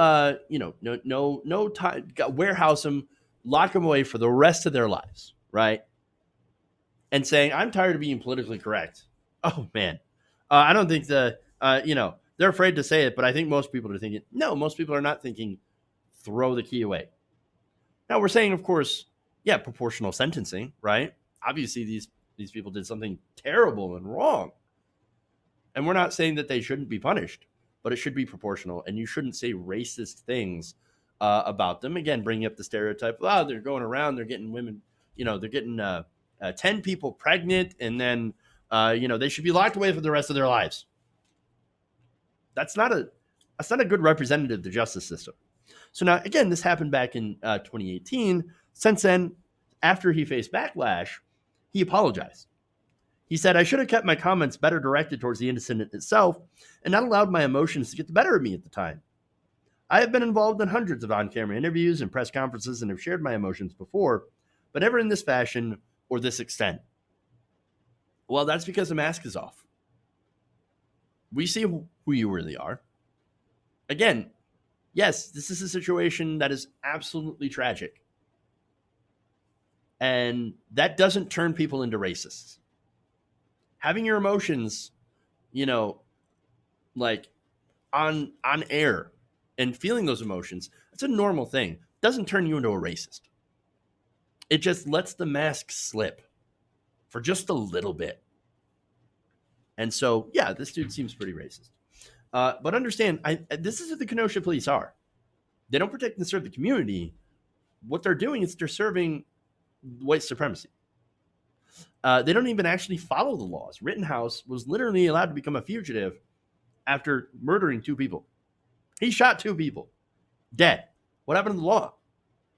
time, warehouse them, lock them away for the rest of their lives, right? And saying, I'm tired of being politically correct. Oh, man. I don't think they're afraid to say it, but I think most people are thinking, no, most people are not thinking, throw the key away. Now, we're saying, of course, yeah, proportional sentencing, right? Obviously, these people did something terrible and wrong. And we're not saying that they shouldn't be punished, but it should be proportional. And you shouldn't say racist things about them. Again, bringing up the stereotype, they're going around, they're getting women, they're getting 10 people pregnant, and then, they should be locked away for the rest of their lives. That's not a good representative of the justice system. So now, again, this happened back in 2018. Since then, after he faced backlash, he apologized. He said, I should have kept my comments better directed towards the incident itself and not allowed my emotions to get the better of me at the time. I have been involved in hundreds of on-camera interviews and press conferences and have shared my emotions before, but never in this fashion or this extent. Well, that's because the mask is off. We see who you really are. Again, yes, this is a situation that is absolutely tragic. And that doesn't turn people into racists. Having your emotions, on air and feeling those emotions, it's a normal thing. It doesn't turn you into a racist. It just lets the mask slip for just a little bit. And so, yeah, this dude seems pretty racist. But understand, this is what the Kenosha police are. They don't protect and serve the community. What they're doing is they're serving white supremacy. They don't even actually follow the laws. Rittenhouse was literally allowed to become a fugitive after murdering 2 people. He shot 2 people. Dead. What happened to the law?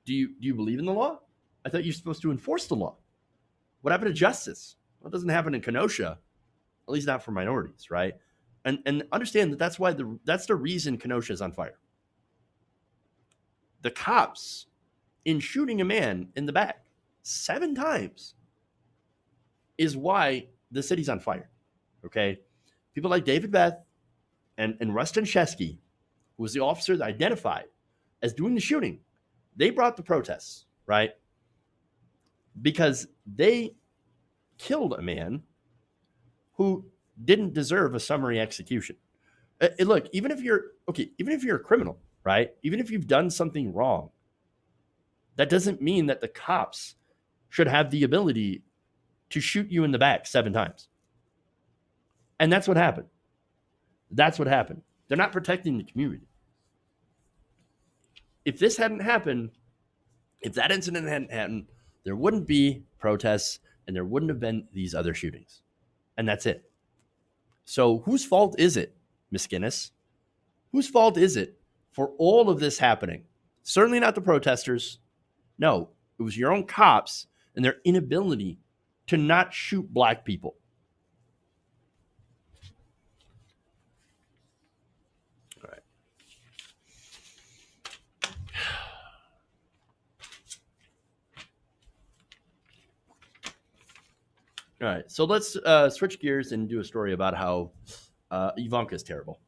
Do you believe in the law? I thought you're supposed to enforce the law. What happened to justice? Well, it doesn't happen in Kenosha, at least not for minorities, right? And understand that that's the reason Kenosha is on fire. The cops, in shooting a man in the back 7 times, is why the city's on fire. Okay, people like David Beth and Rustin Shesky, who was the officer that identified as doing the shooting, they brought the protests, right? Because they killed a man who didn't deserve a summary execution. Look, even if you're a criminal, right? Even if you've done something wrong, that doesn't mean that the cops should have the ability to shoot you in the back 7 times. And that's what happened. That's what happened. They're not protecting the community. If this hadn't happened, if that incident hadn't happened, there wouldn't be protests and there wouldn't have been these other shootings. And that's it. So whose fault is it, Miss Guinness? Whose fault is it for all of this happening? Certainly not the protesters. No, it was your own cops and their inability to not shoot black people. All right. All right, so let's switch gears and do a story about how Ivanka is terrible.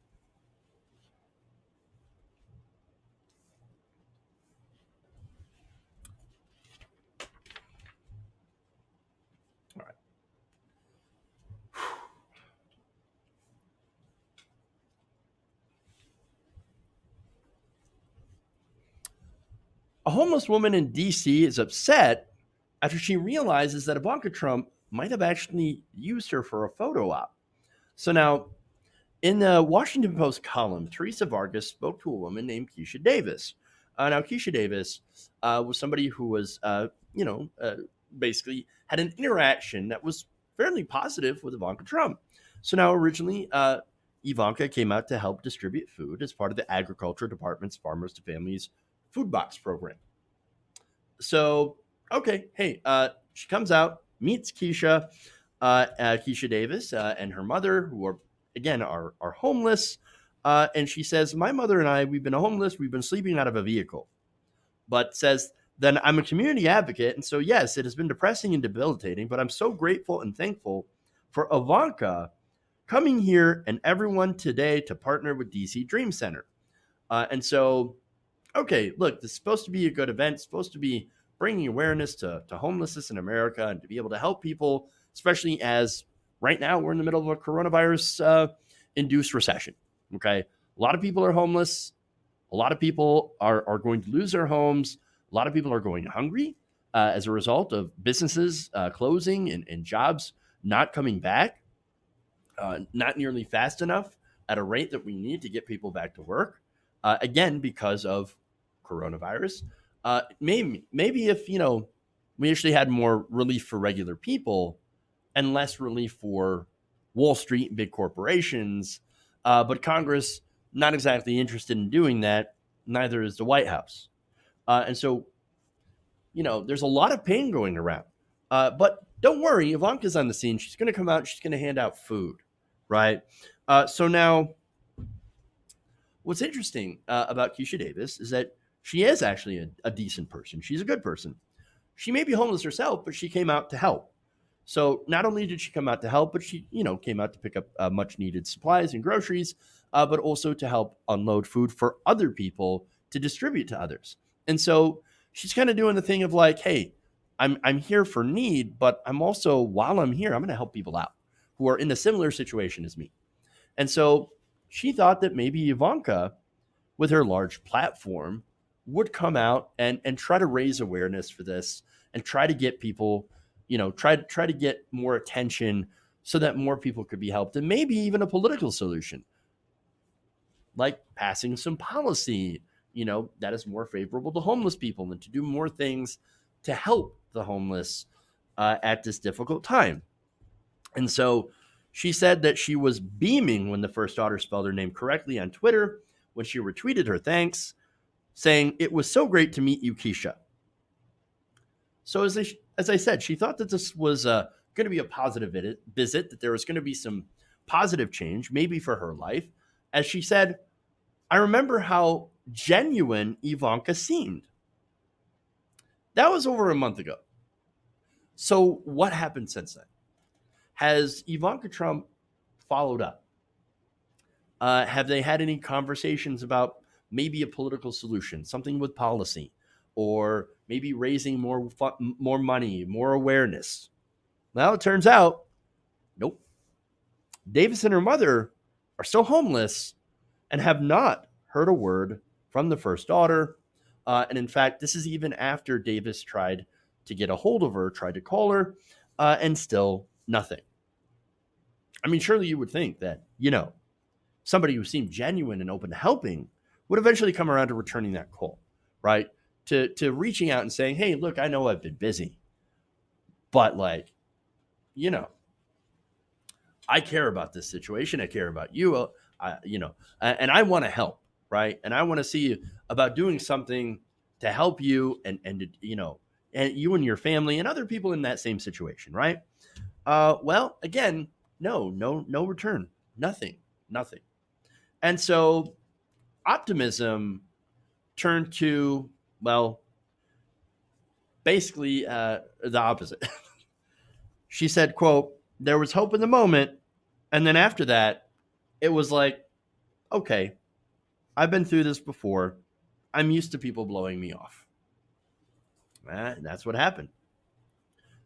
All right. A homeless woman in D.C. is upset after she realizes that Ivanka Trump might have actually used her for a photo op. So now, in the Washington Post column, Teresa Vargas spoke to a woman named Keisha Davis. Now, Keisha Davis was somebody who was, basically had an interaction that was fairly positive with Ivanka Trump. So now, originally, Ivanka came out to help distribute food as part of the Agriculture Department's Farmers to Families food box program. So, okay, hey, she comes out, meets Keisha Davis and her mother, who are, again, are homeless. And she says, my mother and I, we've been homeless. We've been sleeping out of a vehicle. But says, then I'm a community advocate. And so, yes, it has been depressing and debilitating, but I'm so grateful and thankful for Ivanka coming here and everyone today to partner with DC Dream Center. And so, okay, look, this is supposed to be a good event, supposed to be bringing awareness to homelessness in America and to be able to help people, especially as right now we're in the middle of a coronavirus-induced recession, okay? A lot of people are homeless. A lot of people are going to lose their homes. A lot of people are going hungry as a result of businesses closing and jobs not coming back, not nearly fast enough at a rate that we need to get people back to work, again, because of coronavirus. Maybe if, we actually had more relief for regular people and less relief for Wall Street and big corporations, but Congress not exactly interested in doing that. Neither is the White House. And so, there's a lot of pain going around. But don't worry, Ivanka's on the scene. She's going to come out. She's going to hand out food, right? So now, what's interesting about Keisha Davis is that she is actually a decent person. She's a good person. She may be homeless herself, but she came out to help. So not only did she come out to help, but she, came out to pick up much needed supplies and groceries, but also to help unload food for other people to distribute to others. And so she's kind of doing the thing of like, hey, I'm here for need, but I'm also, while I'm here, I'm going to help people out who are in a similar situation as me. And so she thought that maybe Ivanka, with her large platform, would come out and try to raise awareness for this and try to get people, try to get more attention so that more people could be helped, and maybe even a political solution, like passing some policy, that is more favorable to homeless people and to do more things to help the homeless at this difficult time. And so she said that she was beaming when the first daughter spelled her name correctly on Twitter when she retweeted her thanks, saying, "It was so great to meet you, Keisha." So as I said, she thought that this was going to be a positive visit, that there was going to be some positive change, maybe for her life. As she said, I remember how genuine Ivanka seemed. That was over a month ago. So what happened since then? Has Ivanka Trump followed up? Have they had any conversations about maybe a political solution, something with policy, or maybe raising more money, more awareness? Well, it turns out, nope. Davis and her mother are still homeless and have not heard a word from the first daughter. And in fact, this is even after Davis tried to get a hold of her, tried to call her, and still nothing. I mean, surely you would think that, somebody who seemed genuine and open to helping would eventually come around to returning that call, right? To reaching out and saying, hey, look, I know I've been busy, but I care about this situation. I care about you, and I want to help, right? And I want to see about doing something to help you and you and your family and other people in that same situation, right? Well, again, no return, nothing. And so optimism turned to, well, basically the opposite. She said, quote, there was hope in the moment. And then after that, it was like, okay, I've been through this before. I'm used to people blowing me off. And that's what happened.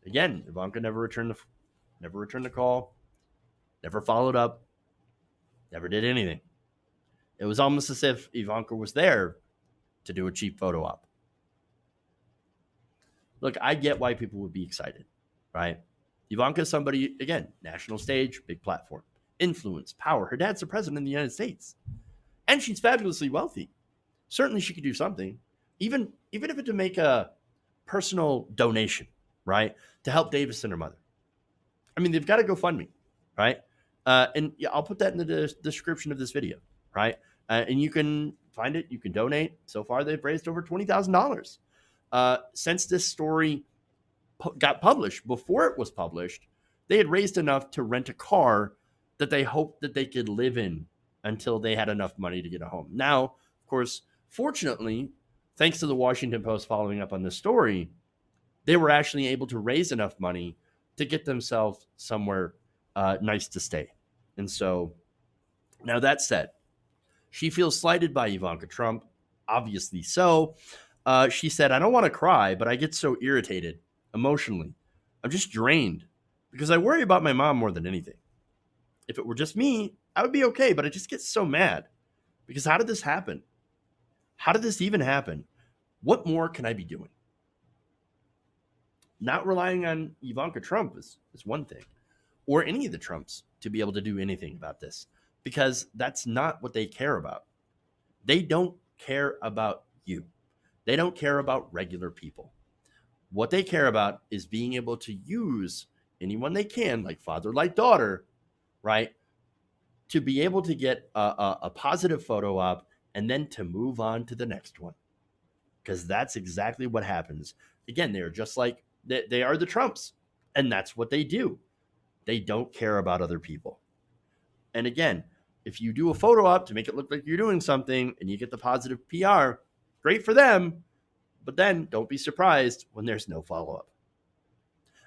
Again, Ivanka never returned the call, never followed up, never did anything. It was almost as if Ivanka was there to do a cheap photo op. Look, I get why people would be excited, right? Ivanka is somebody, again, national stage, big platform, influence, power. Her dad's the president of the United States. And she's fabulously wealthy. Certainly she could do something, even if it's to make a personal donation, right, to help Davis and her mother. I mean, they've got to GoFundMe, right? And I'll put that in the description of this video, right? And you can find it. You can donate. So far, they've raised over $20,000. Since this story got published, before it was published, they had raised enough to rent a car that they hoped that they could live in until they had enough money to get a home. Now, of course, fortunately, thanks to the Washington Post following up on this story, they were actually able to raise enough money to get themselves somewhere nice to stay. And so, now that said, she feels slighted by Ivanka Trump, obviously so. She said, I don't want to cry, but I get so irritated emotionally. I'm just drained because I worry about my mom more than anything. If it were just me, I would be okay, but I just get so mad because how did this happen? How did this even happen? What more can I be doing? Not relying on Ivanka Trump is one thing, or any of the Trumps to be able to do anything about this, because that's not what they care about. They don't care about you. They don't care about regular people. What they care about is being able to use anyone they can, like father, like daughter, right, to be able to get a positive photo op and then to move on to the next one. Because that's exactly what happens. Again, they're just like, they are the Trumps, and that's what they do. They don't care about other people. And again, if you do a photo op to make it look like you're doing something and you get the positive PR, great for them. But then don't be surprised when there's no follow-up.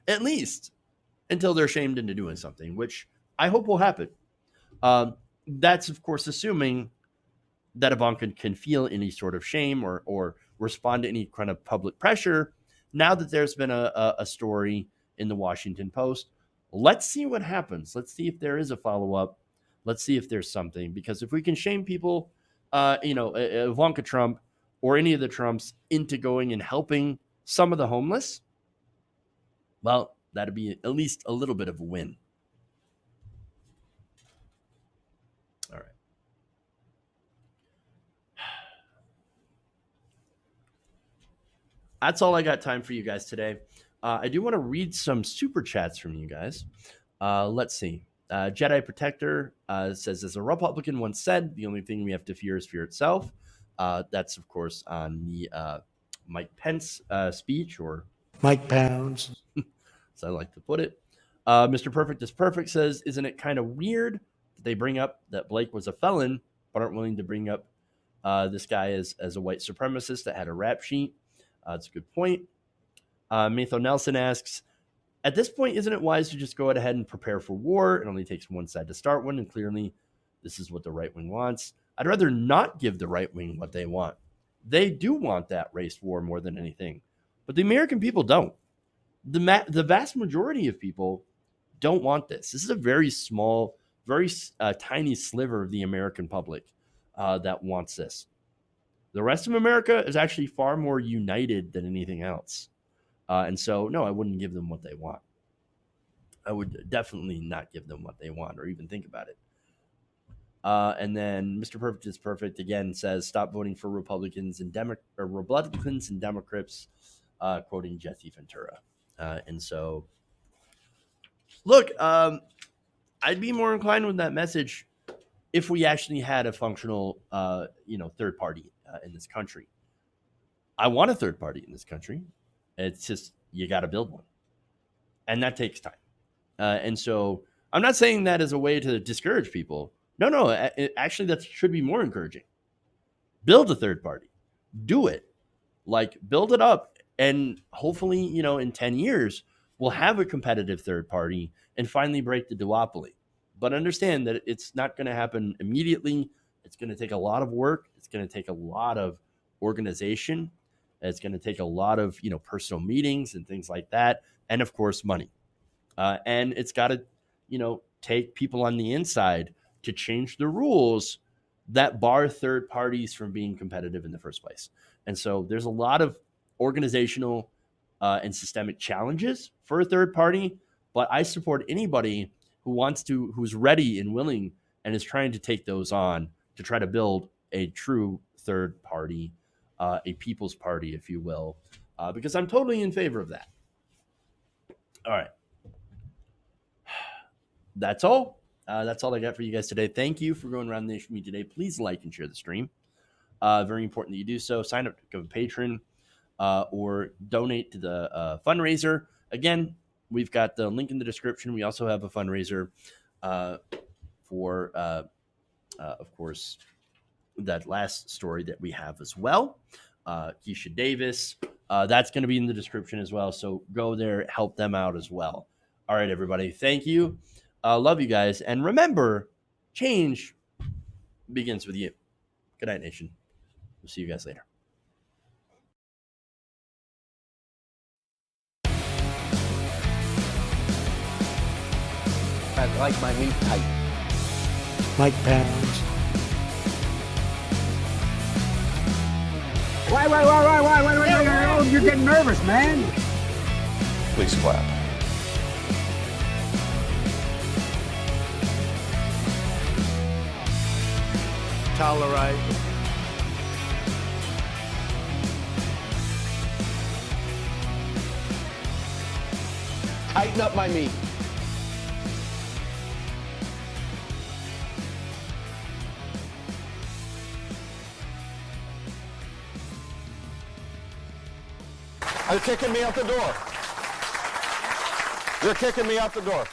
At least until they're shamed into doing something, which I hope will happen. That's, of course, assuming that Ivanka can feel any sort of shame or respond to any kind of public pressure. Now that there's been a story in the Washington Post, let's see what happens. Let's see if there is a follow-up. Let's see if there's something. Because if we can shame people, Ivanka Trump or any of the Trumps into going and helping some of the homeless, well, that'd be at least a little bit of a win. All right. That's all I got time for you guys today. I do want to read some super chats from you guys. Let's see. Jedi Protector says, as a Republican once said, the only thing we have to fear is fear itself. That's, of course, on the Mike Pence speech, or Mike Pounds. So I like to put it. Mr. Perfect is Perfect says, isn't it kind of weird that they bring up that Blake was a felon, but aren't willing to bring up this guy as a white supremacist that had a rap sheet? That's a good point. Matho Nelson asks, at this point, isn't it wise to just go ahead and prepare for war? It only takes one side to start one, and clearly this is what the right wing wants. I'd rather not give the right wing what they want. They do want that race war more than anything, but the American people don't. The vast majority of people don't want this. This is a very small, very tiny sliver of the American public that wants this. The rest of America is actually far more united than anything else. And so, no, I wouldn't give them what they want. I would definitely not give them what they want or even think about it. And then Mr. Perfect is Perfect again says, stop voting for Republicans and Democrats, quoting Jesse Ventura. And so, look, I'd be more inclined with that message if we actually had a functional, third party in this country. I want a third party in this country. It's just, you got to build one. And that takes time. And so I'm not saying that as a way to discourage people. No, actually, that should be more encouraging. Build a third party. Do it. Like, build it up. And hopefully, in 10 years, we'll have a competitive third party and finally break the duopoly. But understand that it's not going to happen immediately. It's going to take a lot of work. It's going to take a lot of organization. It's going to take a lot of, personal meetings and things like that. And of course, money. And it's got to, take people on the inside to change the rules that bar third parties from being competitive in the first place. And so there's a lot of organizational and systemic challenges for a third party, but I support anybody who's ready and willing and is trying to take those on to try to build a true third party, a people's party, if you will, because I'm totally in favor of that. All right. That's all. That's all I got for you guys today. Thank you for going around the nation with me today. Please like and share the stream. Very important that you do so. Sign up to become a patron or donate to the fundraiser. Again, we've got the link in the description. We also have a fundraiser for, of course, that last story that we have as well. Keisha Davis. That's going to be in the description as well. So go there, help them out as well. All right, everybody. Thank you. Love you guys. And remember, change begins with you. Good night, nation. We'll see you guys later. I like my meat tight. Mike Pounds. Why? You're getting nervous, man. Please clap. Tolerate. Tighten up my meat. You're kicking me out the door. You're kicking me out the door.